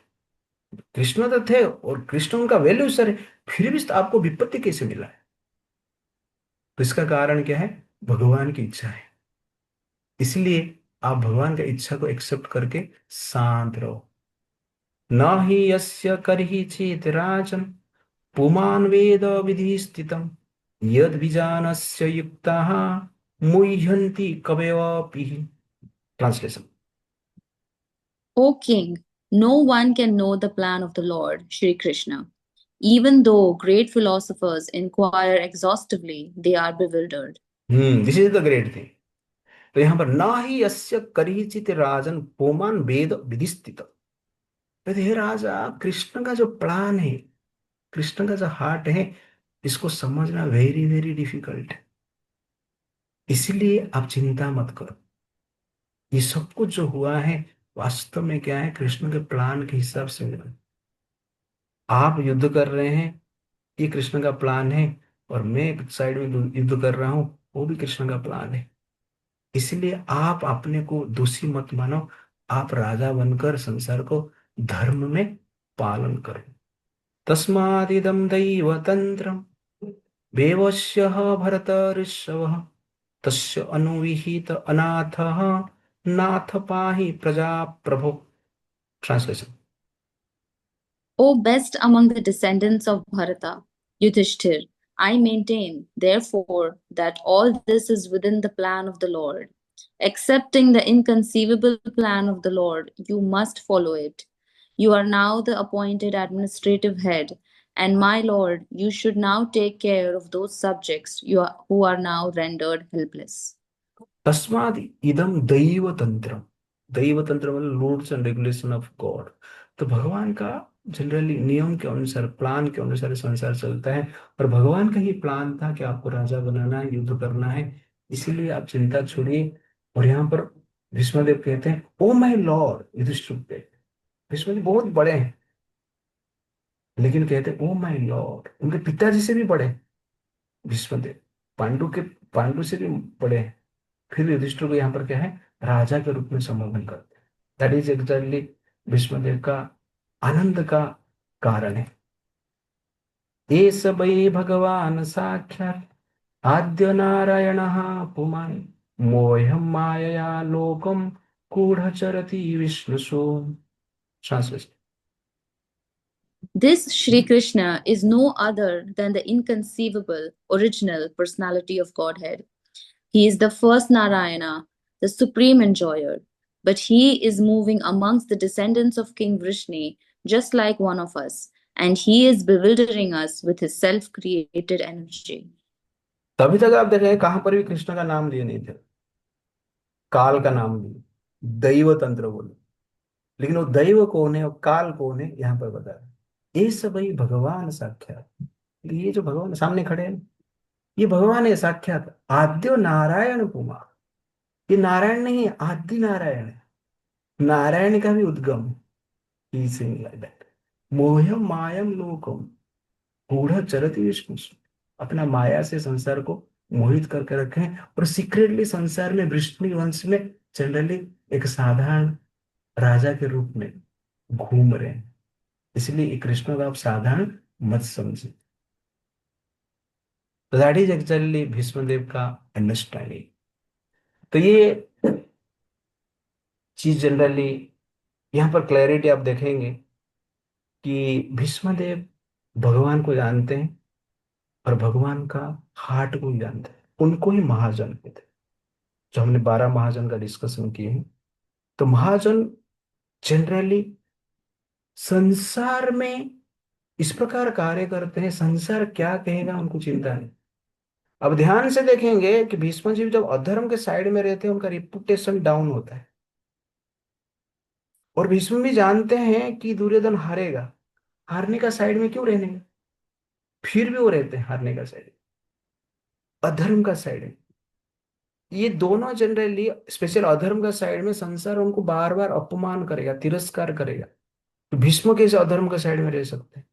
S1: कृष्ण तो थे और कृष्ण उनका वैल्यू सर है, फिर भी आपको विपत्ति कैसे मिला है? तो इसका कारण क्या है? भगवान की इच्छा है। इसलिए आप भगवान की इच्छा को एक्सेप्ट करके शांत रहो। न हि यस्य कर्हि चेत् राजन् पुमान् वेद विधि स्थितम् यद् विजानस्य युक्ताः मुह्यन्ति कवयेऽपि। Translation.
S3: O king, no one can know the plan of the Lord, Shri Krishna. Even though great philosophers inquire exhaustively, they are bewildered.
S1: This is the great thing. तो यहाँ पर न ही यस्य करिचित राजन पुमान वेद विधि स्थित। कहते हे राजा, कृष्ण का जो प्लान है, कृष्ण का जो हार्ट है, इसको समझना वेरी वेरी डिफिकल्ट है। इसलिए आप चिंता मत करो। ये सब कुछ जो हुआ है वास्तव में क्या है? कृष्ण के प्लान के हिसाब से हुआ है। आप युद्ध कर रहे हैं, ये कृष्ण का प्लान है, और मैं एक साइड में युद्ध कर रहा हूं, वो भी कृष्ण का प्लान है। इसलिए आप अपने को दोषी मत मानो। आप राजा बनकर संसार को धर्म में पालन करो। तस्मादिदं दैव तंत्रम देवस्य भरत ऋषभ तस्य अनुविहित अनाथः नाथ पाहि प्रजा प्रभो। Translation.
S3: O best among the descendants of Bharata, Yudhishthir, I maintain, therefore, that all this is within the plan of the Lord. Accepting the inconceivable plan of the Lord, you must follow it. You are now the appointed administrative head, and my Lord, you should now take care of those subjects who are now rendered helpless.
S1: तस्माद इदम दैव तंत्र। दैव तंत्र मतलब rules and regulation of God. तो भगवान का जनरली नियम के अनुसार, प्लान के अनुसार संसार चलता है, और भगवान का ही प्लान था कि आपको राजा बनाना है, युद्ध करना है। इसीलिए आप चिंता छोड़िए। और यहाँ पर भीष्मदेव कहते हैं ओ माय लॉर्ड युधिष्ठिर पे। भीष्मदेव बहुत बड़े हैं, लेकिन कहते हैं ओ माय लॉर्ड। उनके पिताजी से भी बड़े हैं भीष्मदेव, पांडु से भी बड़े हैं। फिर युधिष्ठिर को यहाँ पर क्या है? राजा के रूप में संबोधन करते हैं। दैट इज एग्जैक्टली भीष्मदेव का आनंद का कारण है। ये सब भगवान साक्षात आद्य नारायण पुमान मोहम मायया लोकम गूढ़चरति विष्णुसो। Translation.
S3: This Shri Krishna is no other than the inconceivable, original personality of Godhead. He is the first Narayana, the supreme enjoyer, but he is moving amongst the descendants of King Vrishni just like one of us, and he is bewildering us with his self created energy.
S1: तभी तक आप देख रहे हैं कहां पर भी कृष्ण का नाम लिए नहीं थे, काल का नाम लिए, दैव तंत्र बोले। लेकिन वो दैव कौन है और काल कौन है यहाँ पर बता रहे। ये सब ही भगवान साक्षात। ये जो भगवान सामने खड़े हैं, ये भगवान है साक्षात। आद्यो नारायण कुमार। ये नारायण नहीं है, आदि नारायण है। नारायण का भी उद्गम है। He is saying like that. मोहम मायम लोकम गूढ़ चरति विष्णु। अपना माया से संसार को मोहित करके रखे हैं, और सीक्रेटली संसार में वृष्णि वंश में जनरली एक साधारण राजा के रूप में घूम रहे हैं। इसलिए कृष्ण को आप साधारण मत समझिए। तो दैट इज एक्चुअली भीष्मदेव का अंडरस्टैंडिंग। तो ये चीज जनरली यहाँ पर क्लैरिटी आप देखेंगे कि भीष्मदेव भगवान को जानते हैं, और भगवान का हार्ट को ही जानते हैं। उनको ही महाजन कहते हैं। जो हमने 12 महाजन का डिस्कशन किए हैं, तो महाजन जनरली संसार में इस प्रकार कार्य करते हैं, संसार क्या कहेगा उनको चिंता नहीं। अब ध्यान से देखेंगे कि भीष्म जी जब अधर्म के साइड में रहते हैं, उनका रिपुटेशन डाउन होता है। और भीष्म भी जानते हैं कि दुर्योधन हारेगा, हारने का साइड में क्यों रहने का, फिर भी वो रहते हैं हारने का साइड, अधर्म का साइड है। ये दोनों जनरली स्पेशल अधर्म का साइड में संसार उनको बार बार अपमान करेगा, तिरस्कार करेगा। तो भीष्म कैसे अधर्म का साइड में रह सकते हैं,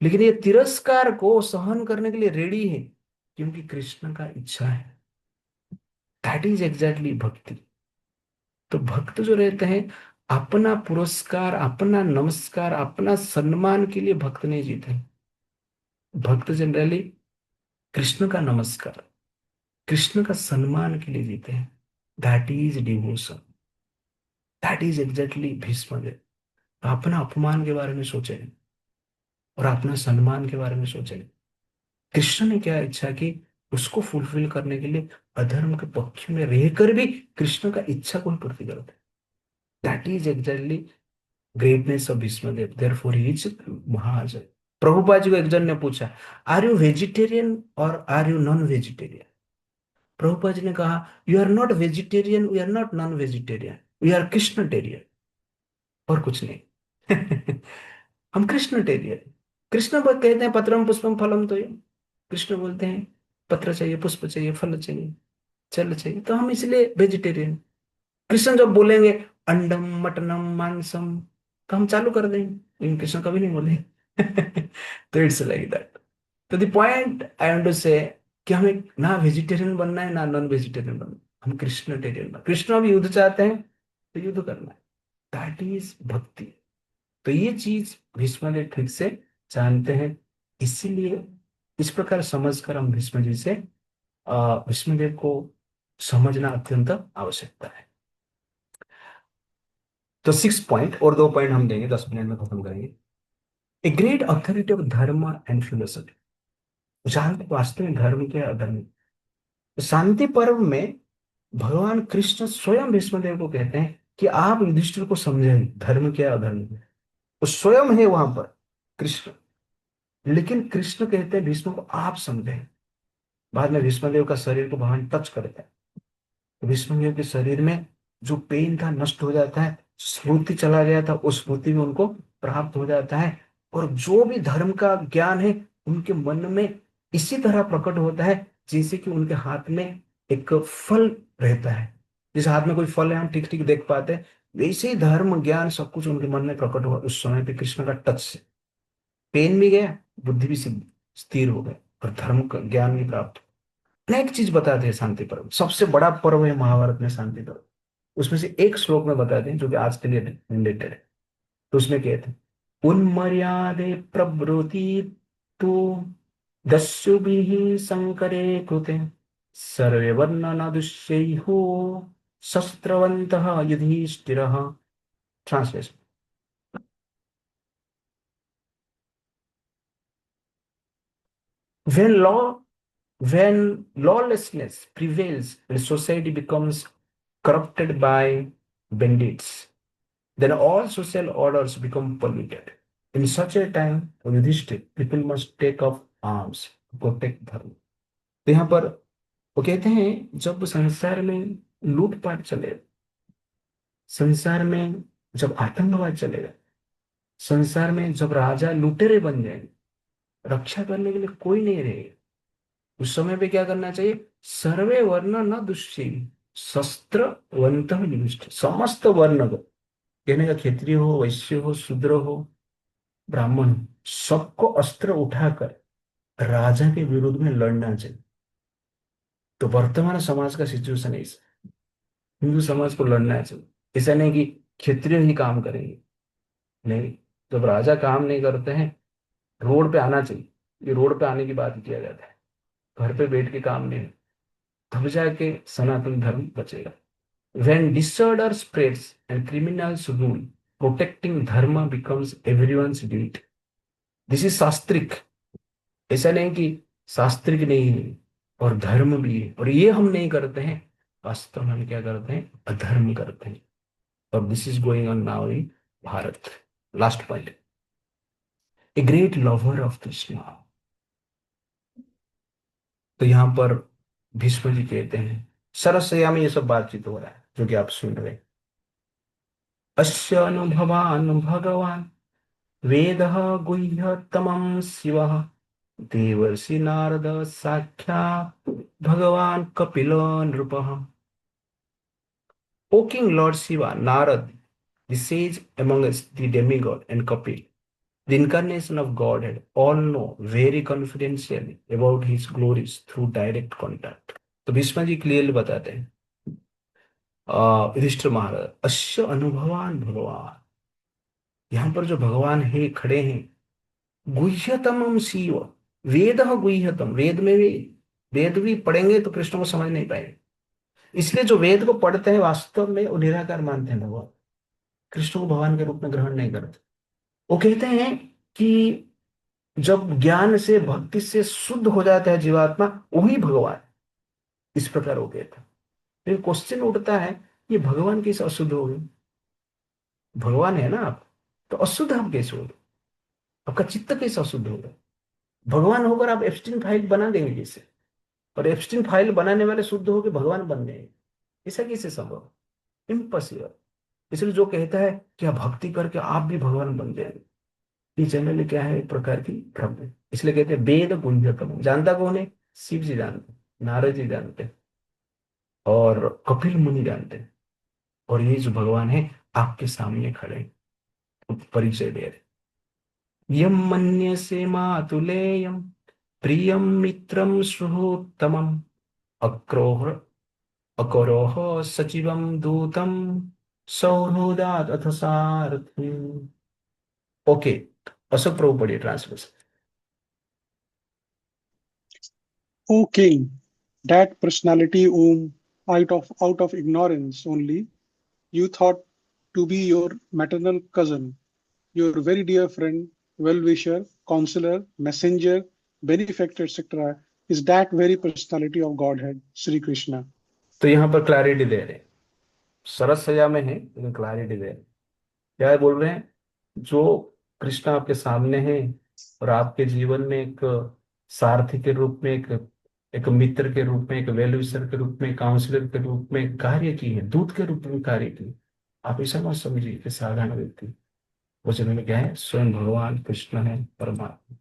S1: लेकिन ये तिरस्कार को सहन करने के लिए रेडी है, क्योंकि कृष्ण का इच्छा है। दैट इज एग्जैक्टली भक्ति। तो भक्त जो रहते हैं, अपना पुरस्कार, अपना नमस्कार, अपना सम्मान के लिए भक्त नहीं जीते। भक्त जनरली कृष्ण का नमस्कार, कृष्ण का सम्मान के लिए जीते हैं। That is devotion. That is exactly Bhishma Dev. अपना अपमान के बारे में सोचे और अपना सम्मान के बारे में सोचे। कृष्ण ने क्या इच्छा की, उसको फुलफिल करने के लिए अधर्म के पक्ष में रहकर भी कृष्ण का इच्छा को ही पूर्ति करते। That is exactly greatness of Bhishmadev, therefore he is महाजय। प्रभुपाद जी को एक जन ने पूछा, आर यू वेजिटेरियन और are you non vegetarian? Prabhupada ji ने कहा, you are not vegetarian, we are not non vegetarian, we are Krishnatarian, और कुछ नहीं। हम कृष्णटेरियन। कृष्ण कहते हैं पत्रम पुष्पम फलम, तो ये कृष्ण बोलते हैं पत्र चाहिए, पुष्प चाहिए, फल चाहिए, जल चाहिए, तो हम इसलिए वेजिटेरियन। कृष्ण जब बोलेंगे अंडम मटनम मांसम, तो हम चालू कर देंगे, लेकिन कृष्ण कभी नहीं बोले। तो इट्स लाइक दैट। तो the point I want to say कि हमें ना वेजिटेरियन बनना है ना नॉन वेजिटेरियन बनना है, हम कृष्णटेरियन बनना। कृष्ण अभी युद्ध चाहते हैं तो युद्ध करना है। दैट इज भक्ति। तो ये चीज भीष्म जी ठीक से जानते हैं, इसीलिए इस प्रकार समझकर हम भीष्म जी से भीष्मदेव को समझना अत्यंत आवश्यकता है। तो 6 पॉइंट और 2 पॉइंट हम देंगे, 10 मिनट में खत्म करेंगे। ए ग्रेट अथॉरिटी ऑफ धर्म एंड फिलोसफी। जानते वास्तव में धर्म क्या है, अधर्म। शांति पर्व में भगवान कृष्ण स्वयं भीष्मदेव को कहते हैं कि आप युधिष्ठिर को समझें धर्म क्या है, अधर्म क्या है। वो स्वयं है वहां पर कृष्ण, लेकिन कृष्ण कहते हैं भीष्म को आप समझें। बाद में भीष्मदेव का शरीर को भगवान टच करते हैं, भीष्मदेव के शरीर में जो पेन था नष्ट हो जाता है, स्मृति चला गया था उस स्मृति में उनको प्राप्त हो जाता है, और जो भी धर्म का ज्ञान है उनके मन में इसी तरह प्रकट होता है जैसे कि उनके हाथ में एक फल रहता है। जैसे हाथ में कोई फल है हम ठीक ठीक देख पाते हैं, वैसे ही धर्म ज्ञान सब कुछ उनके मन में प्रकट हुआ उस समय पे कृष्ण का टच से। पेन भी गया, बुद्धि भी स्थिर हो गई, और धर्म का ज्ञान भी प्राप्त। अनेक चीज बताते हैं शांति पर्व, सबसे बड़ा पर्व है महाभारत में शांति पर्व। उसमें से एक श्लोक में बताते हैं जो कि आज के लिए रिलेटेड है। तो उसमें कहते हैं, उन्मर्यादे प्रब्रोति तो दस्युभिः संकरे कृते सर्वे वर्णा न दुष्यैहो शस्त्रवन्तः युधिष्ठिरः। Translation. when law when lawlessness prevails and society becomes corrupted by bandits, then all social orders become polluted. In such a time, Yudhishthir, people must take up arms to protect धर्म। तो यहाँ पर वो कहते हैं जब संसार में लूटपाट चले, संसार में जब आतंकवाद चलेगा, संसार में जब राजा लुटेरे बन जाएंगे, रक्षा करने के लिए कोई नहीं रहेगा, उस समय पे क्या करना चाहिए, सर्वे वर्ण न दुष्येवी शस्त्रवंत युधिष्ठिर। समस्त वर्ण को, कहने का क्षत्रिय हो, वैश्य हो, शूद्र हो, ब्राह्मण हो, सबको अस्त्र उठाकर राजा के विरुद्ध में लड़ना चाहिए। तो वर्तमान समाज का सिचुएशन है इस, हिंदू समाज को लड़ना चाहिए। ऐसा नहीं कि क्षत्रिय ही काम करेंगे, नहीं। जब राजा काम नहीं करते हैं, रोड पे आना चाहिए। ये रोड पे आने की बात किया जाता है, घर पे बैठ के काम नहीं, तब जाके सनातन धर्म बचेगा। When disorder spreads and criminals rule, protecting dharma becomes everyone's duty. This is शास्त्रिक। ऐसा नहीं कि शास्त्रिक नहीं है, और धर्म भी है, और ये हम नहीं करते हैं, वास्तव में हम क्या करते हैं, अधर्म करते हैं। और this is going on now in Bharat. Last point, a great lover of Krishna. तो यहाँ पर भीष्म जी कहते हैं, सरसया में ये सब बातचीत हो रहा है जो कि आप सुन रहे हैं, अस्य अनुभवान् भगवान् वेदः गुह्यतमं शिवः देवर्षि नारद साक्षात् भगवान् कपिल नृपः. O King Lord Shiva, Narad, the sage among us, the demigod, and Kapil, the incarnation of Godhead, all know very confidentially about his glories through direct contact. तो भीष्म जी क्लियरली बताते हैं युधिष्ठिर महाराज, अश्य अनुभवान भगवान, यहाँ पर जो भगवान है खड़े हैं, गुह्यतमम शिव, वेद गुह्यतम, वेद में भी, वेद भी पढ़ेंगे तो कृष्ण को समझ नहीं पाएंगे, इसलिए जो वेद को पढ़ते हैं वास्तव में वो निराकार मानते हैं भगवान, कृष्ण को भगवान के रूप में ग्रहण नहीं करते. वो कहते हैं कि जब ज्ञान से भक्ति से शुद्ध हो जाता है जीवात्मा, वही भगवान. इस प्रकार हो गया था. फिर क्वेश्चन उठता है, ये भगवान कैसे अशुद्ध हो गए? भगवान है ना आप, तो अशुद्ध आप कैसे हो गए? आपका चित्त कैसे अशुद्ध हो गया? भगवान होकर आप एब्स्टीन फाइल बना देंगे कैसे? और एब्स्टीन फाइल बनाने वाले शुद्ध होकर भगवान बन गए, ऐसा कैसे संभव? इम्पॉसिबल. इसलिए जो कहता है कि आप भक्ति करके आप भी भगवान बन जाएंगे, ये जनरली क्या है, एक प्रकार की भ्रम है. इसलिए कहते हैं वेद गुंजतम. जानता कौन है? शिव जी जानते हैं, नारद जी जानते हैं, और कपिल मुनि जानते हैं, और ये जो भगवान है आपके सामने खड़े हैं, परिचय दे रहे. यम मन्यसे मातुलेयम प्रियम मित्रम सुहृत्तमम अक्रोह अकरोह सचिवम दूतम सौहृदात अथ सारथी. ओके, अशोक प्रभु पढ़िए translation.
S4: O king, that personality whom out of ignorance only you thought to be your maternal cousin, your very dear friend, well-wisher, counselor, messenger, benefactor, etc., is that very personality of Godhead, Sri Krishna.
S1: तो यहाँ पर clarity दे रहे हैं, सरस सजा में है लेकिन clarity दे रहे हैं. क्या बोल रहे हैं? जो कृष्ण आपके सामने है और आपके जीवन में एक सारथी के रूप में, एक एक मित्र के रूप में, एक वेल विशर के रूप में, काउंसलर के रूप में कार्य की है, दूत के रूप में कार्य की. आप ऐसा मत समझिए कि साधारण व्यक्ति, वो जिन्होंने क्या है, स्वयं भगवान कृष्ण है, परमात्मा.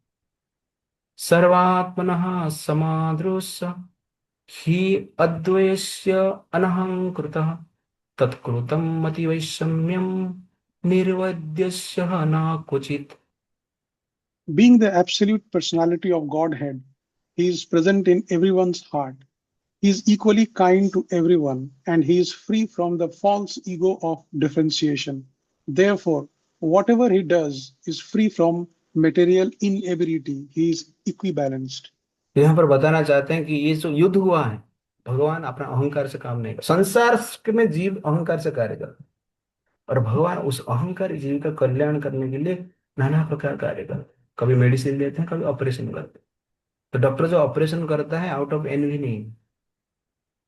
S1: सर्वात्मनः समादृश्य हि अद्वयस्य अनहंकृतः तत्कृतं मतिवैषम्यं निर्वद्यस्य न क्वचित्.
S4: Being the absolute personality of Godhead, he is present in everyone's heart. He is equally kind to everyone, and he is free from the false ego of differentiation. Therefore, whatever he does is free from material inability. He is equibalanced.
S1: यहाँ पर बताना चाहते हैं कि ये जो युद्ध हुआ है, भगवान अपना अहंकार से काम नहीं कर, संसार में जीव अहंकार से कार्य करता है, और भगवान उस अहंकार जीव का कल्याण करने के लिए नाना प्रकार कार्य करते हैं. कभी मेडिसिन देते हैं, कभी ऑपरेशन करते हैं. तो डॉक्टर जो ऑपरेशन करता है आउट ऑफ एनवी नहीं,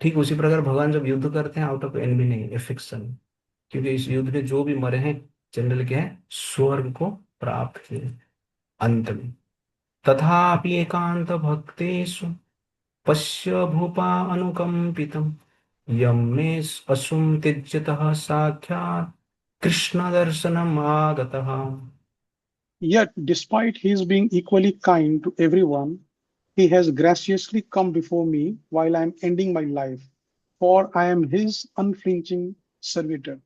S1: ठीक उसी प्रकार भगवान जब युद्ध करते हैं आउट ऑफ एनवी नहीं, एफिक्शन. क्योंकि इस युद्ध में जो भी मरे हैं जनरल क्या है, स्वर्ग को प्राप्त किए अंत में. तथापि एकांत भक्तेषु पश्य भूपा अनुकंपितम यम मे असुम त्यज्यतः साक्षात् कृष्ण दर्शनम आगतः.
S4: Yet, despite his being equally kind to everyone, he has graciously come before me while I am ending my life, for I am his unflinching servitor.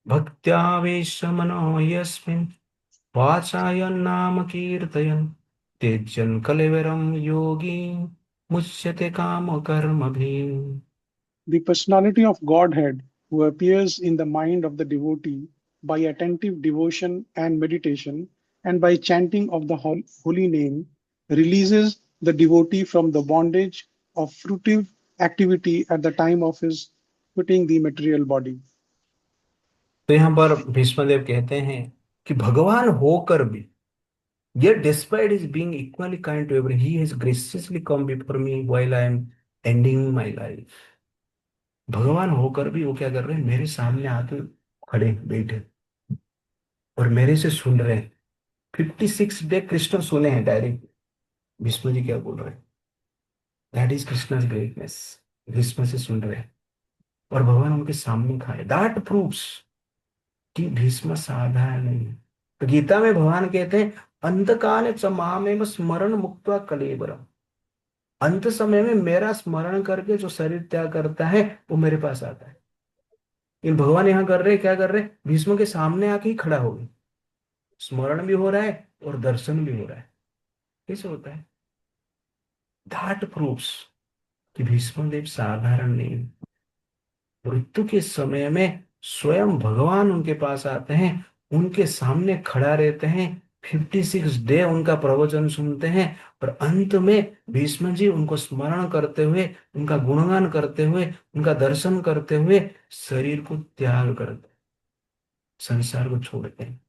S1: भक्त्यावेश मनो यस्मिन् वाचायन् नाम कीर्तयन् त्यज्यन् कलेवरं योगी मुच्यते काम कर्मभिः.
S4: The personality of Godhead, who appears in the mind of the devotee by attentive devotion and meditation, and by chanting of the holy name, releases the devotee from the bondage of fruitive activity at the time of his quitting the material body.
S1: तो यहाँ पर भीष्मदेव कहते हैं कि भगवान होकर भी, yet despite his being equally kind to everyone, he has graciously come before me while I am ending my life. भगवान होकर भी वो क्या कर रहे हैं, मेरे सामने आके खड़े बैठे और मेरे से सुन रहे हैं. 56 डे कृष्ण सुने हैं डायरेक्ट. भीष्म जी क्या बोल रहे हैं? That is Krishna greatness. Bhishma से सुन रहे हैं. और भगवान उनके सामने खाए। दैट प्रूव्स कि भीष्म साधारण नहीं है। तो गीता में भगवान कहते हैं, अंतकाल च मामेव स्मरण मुक्त्वा कलेबरम। अंत समय में मेरा स्मरण करके जो शरीर त्याग करता है वो मेरे पास आता है। इन भगवान यहाँ कर रहे हैं, क्या कर रहे हैं, भीष्म के सामने आके ही खड़ा हो गए। स्मरण भी हो रहा है और दर्शन भी हो रहा है। कैसे होता है? दैट प्रूव्स कि भीष्म देव साधारण नहीं है। मृत्यु के समय में स्वयं भगवान उनके पास आते हैं, उनके सामने खड़ा रहते हैं, 56 डे उनका प्रवचन सुनते हैं, और अंत में भीष्म जी उनको स्मरण करते हुए, उनका गुणगान करते हुए, उनका दर्शन करते हुए शरीर को त्याग करते, संसार को छोड़ते हैं।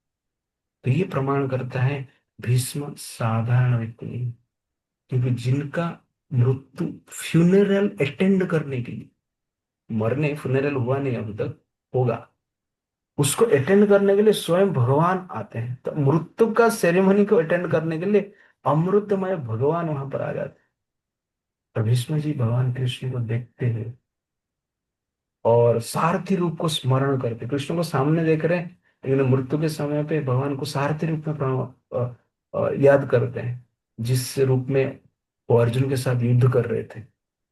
S1: तो ये प्रमाण करता है भीष्म साधारण व्यक्ति नहीं, क्योंकि जिनका मृत्यु फ्यूनरल अटेंड करने के लिए, मरने फ्यूनरल हुआ नहीं अभी तक, होगा, उसको अटेंड करने के लिए स्वयं भगवान आते हैं। तो मृत्यु का सेरेमनी को अटेंड करने के लिए अमृतमय भगवान वहां पर आ जाते हैं। और भीष्म जी भगवान कृष्ण को देखते हैं और सारथी रूप को स्मरण करते, कृष्ण को सामने देख रहे हैं, लेकिन मृत्यु के समय पे भगवान को सारथी रूप में याद करते हैं, जिस रूप में वो अर्जुन के साथ युद्ध कर रहे थे।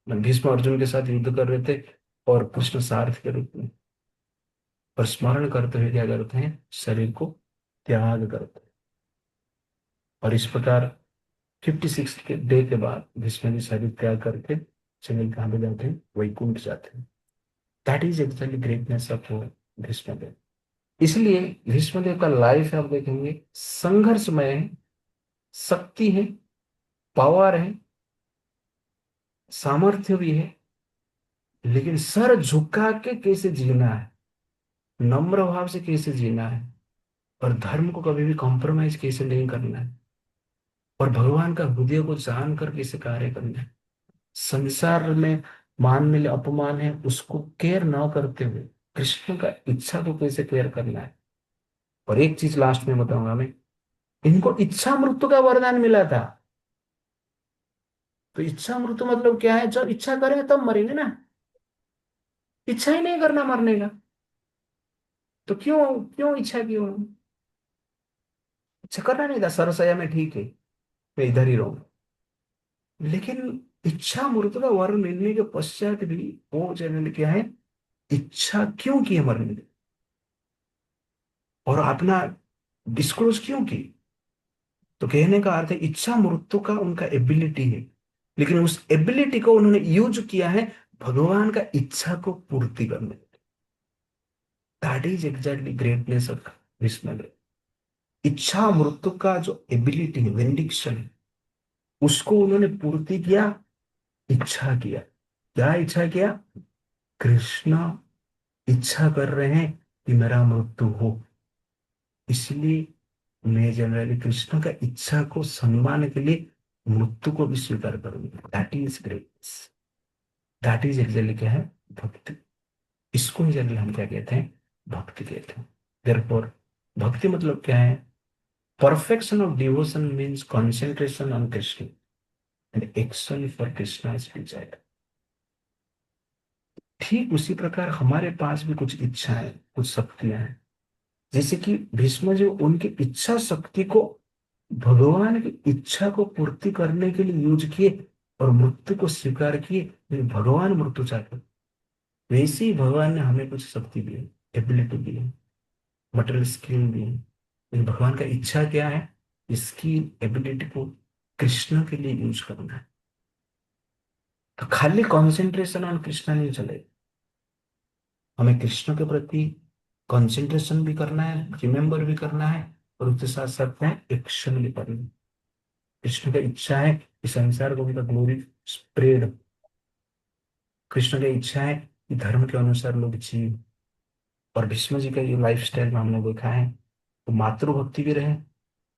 S1: भीष्म अर्जुन के साथ युद्ध कर रहे थे और कृष्ण सारथी के रूप में, पर स्मरण करते हुए क्या करते हैं, शरीर को त्याग करते हैं। और इस प्रकार 56 के डे के बाद भीष्म जी शरीर त्याग करके चले कहाँ पे जाते हैं, वैकुंठ जाते हैं। That is actually greatness of Bhishma Dev. इसलिए भीष्म देव का लाइफ आप देखेंगे संघर्षमय है, शक्ति है, पावर है, सामर्थ्य भी है, लेकिन सर झुका के कैसे जीना है, नम्र भाव से कैसे जीना है, और धर्म को कभी भी कॉम्प्रोमाइज कैसे नहीं करना है, और भगवान का हृदय को जानकर कैसे कार्य करना है। संसार में मान मिले अपमान है उसको केयर ना करते हुए कृष्ण का इच्छा को कैसे केयर करना है। और एक चीज लास्ट में बताऊंगा मैं, इनको इच्छा मृत्यु का वरदान मिला था। तो इच्छा मृत्यु मतलब क्या है, जब इच्छा करें तब मरेंगे ना, इच्छा ही नहीं करना मरने का, तो क्यों क्यों इच्छा क्यों, इच्छा करना नहीं था, सरसया में ठीक है, मैं इधर ही रहूं। लेकिन इच्छा मृत्यु का वर्ण मिलने के पश्चात भी वो जनरल क्या है, इच्छा क्यों की है मरने की, और अपना डिस्क्लोज क्यों की। तो कहने का अर्थ है इच्छा मृत्यु का उनका एबिलिटी है, लेकिन उस एबिलिटी को उन्होंने यूज किया है भगवान का इच्छा को पूर्ति करने। That is exactly greatness of Vishnu. इच्छा मृत्यु का जो एबिलिटी है, वेंडिक्शन है, उसको उन्होंने पूर्ति किया, इच्छा किया। क्या इच्छा किया, कृष्ण इच्छा कर रहे हैं कि मेरा मृत्यु हो, इसलिए मैं जनरली कृष्ण का इच्छा को सम्मान के लिए मृत्यु को भी स्वीकार करूंगा। That is greatness, that is actually क्या है, भक्ति। इसको ही जनरली हम क्या कहते हैं, भक्ति कहते हैं। देयरफॉर भक्ति मतलब क्या है, perfection of devotion means concentration on Krishna and action for Krishna is desire. ठीक उसी प्रकार हमारे पास भी कुछ इच्छाएं, कुछ शक्तियां हैं, जैसे कि भीष्म जो उनकी इच्छा शक्ति को भगवान की इच्छा को पूर्ति करने के लिए यूज किए और मृत्यु को स्वीकार किए, लेकिन भगवान मृत्यु चाहते, वैसे ही भगवान ने हमें कुछ शक्ति दी है, एबिलिटी दी है, मटेरियल स्किल दी है, लेकिन भगवान का इच्छा क्या है, इसकी एबिलिटी को कृष्ण के लिए यूज करना है। तो खाली कॉन्सेंट्रेशन ऑन कृष्ण नहीं चलेगा, हमें कृष्ण के प्रति कंसंट्रेशन भी करना है, रिमेम्बर भी करना है, और उसके साथ साथ में एक्शन भी करना है। कृष्ण की इच्छा है कि संसार को उनका ग्लोरी स्प्रेड, कृष्ण की इच्छा है कि धर्म के अनुसार लोग जिए। और भीष्म जी का ये लाइफ स्टाइल में हमने देखा है, वो मातृभक्ति भी रहे,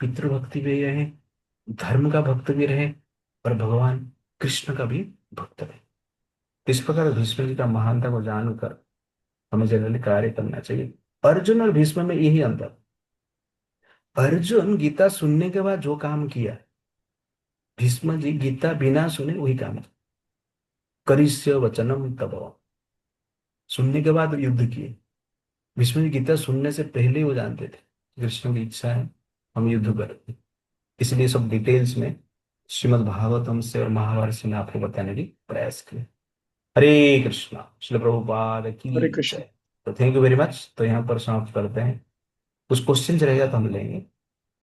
S1: पितृभक्ति भी रहे, धर्म का भक्त भी रहे, और भगवान कृष्ण का भी भक्त रहे। इस प्रकार भीष्म जी का महानता को जानकर हमें जनरली कार्य करना चाहिए। अर्जुन और भीष्म में यही अंतर, अर्जुन गीता सुनने के बाद जो काम किया, भीष्म जी गीता बिना सुने वही काम किया। करिष्य वचनम तब, सुनने के बाद युद्ध किए। भीष्म जी गीता सुनने से पहले ही वो जानते थे कृष्ण की इच्छा है हम युद्ध करें। इसलिए सब डिटेल्स में श्रीमद् भागवतम से और महाभारत से मैं आपको बताने की प्रयास किया। हरे कृष्णा, श्रील प्रभुपाद
S4: हरे
S1: की
S4: कृष्ण।
S1: जय। तो थैंक यू वेरी मच। तो यहाँ पर समाप्त करते हैं। कुछ क्वेश्चन रहेगा तो हम लेंगे।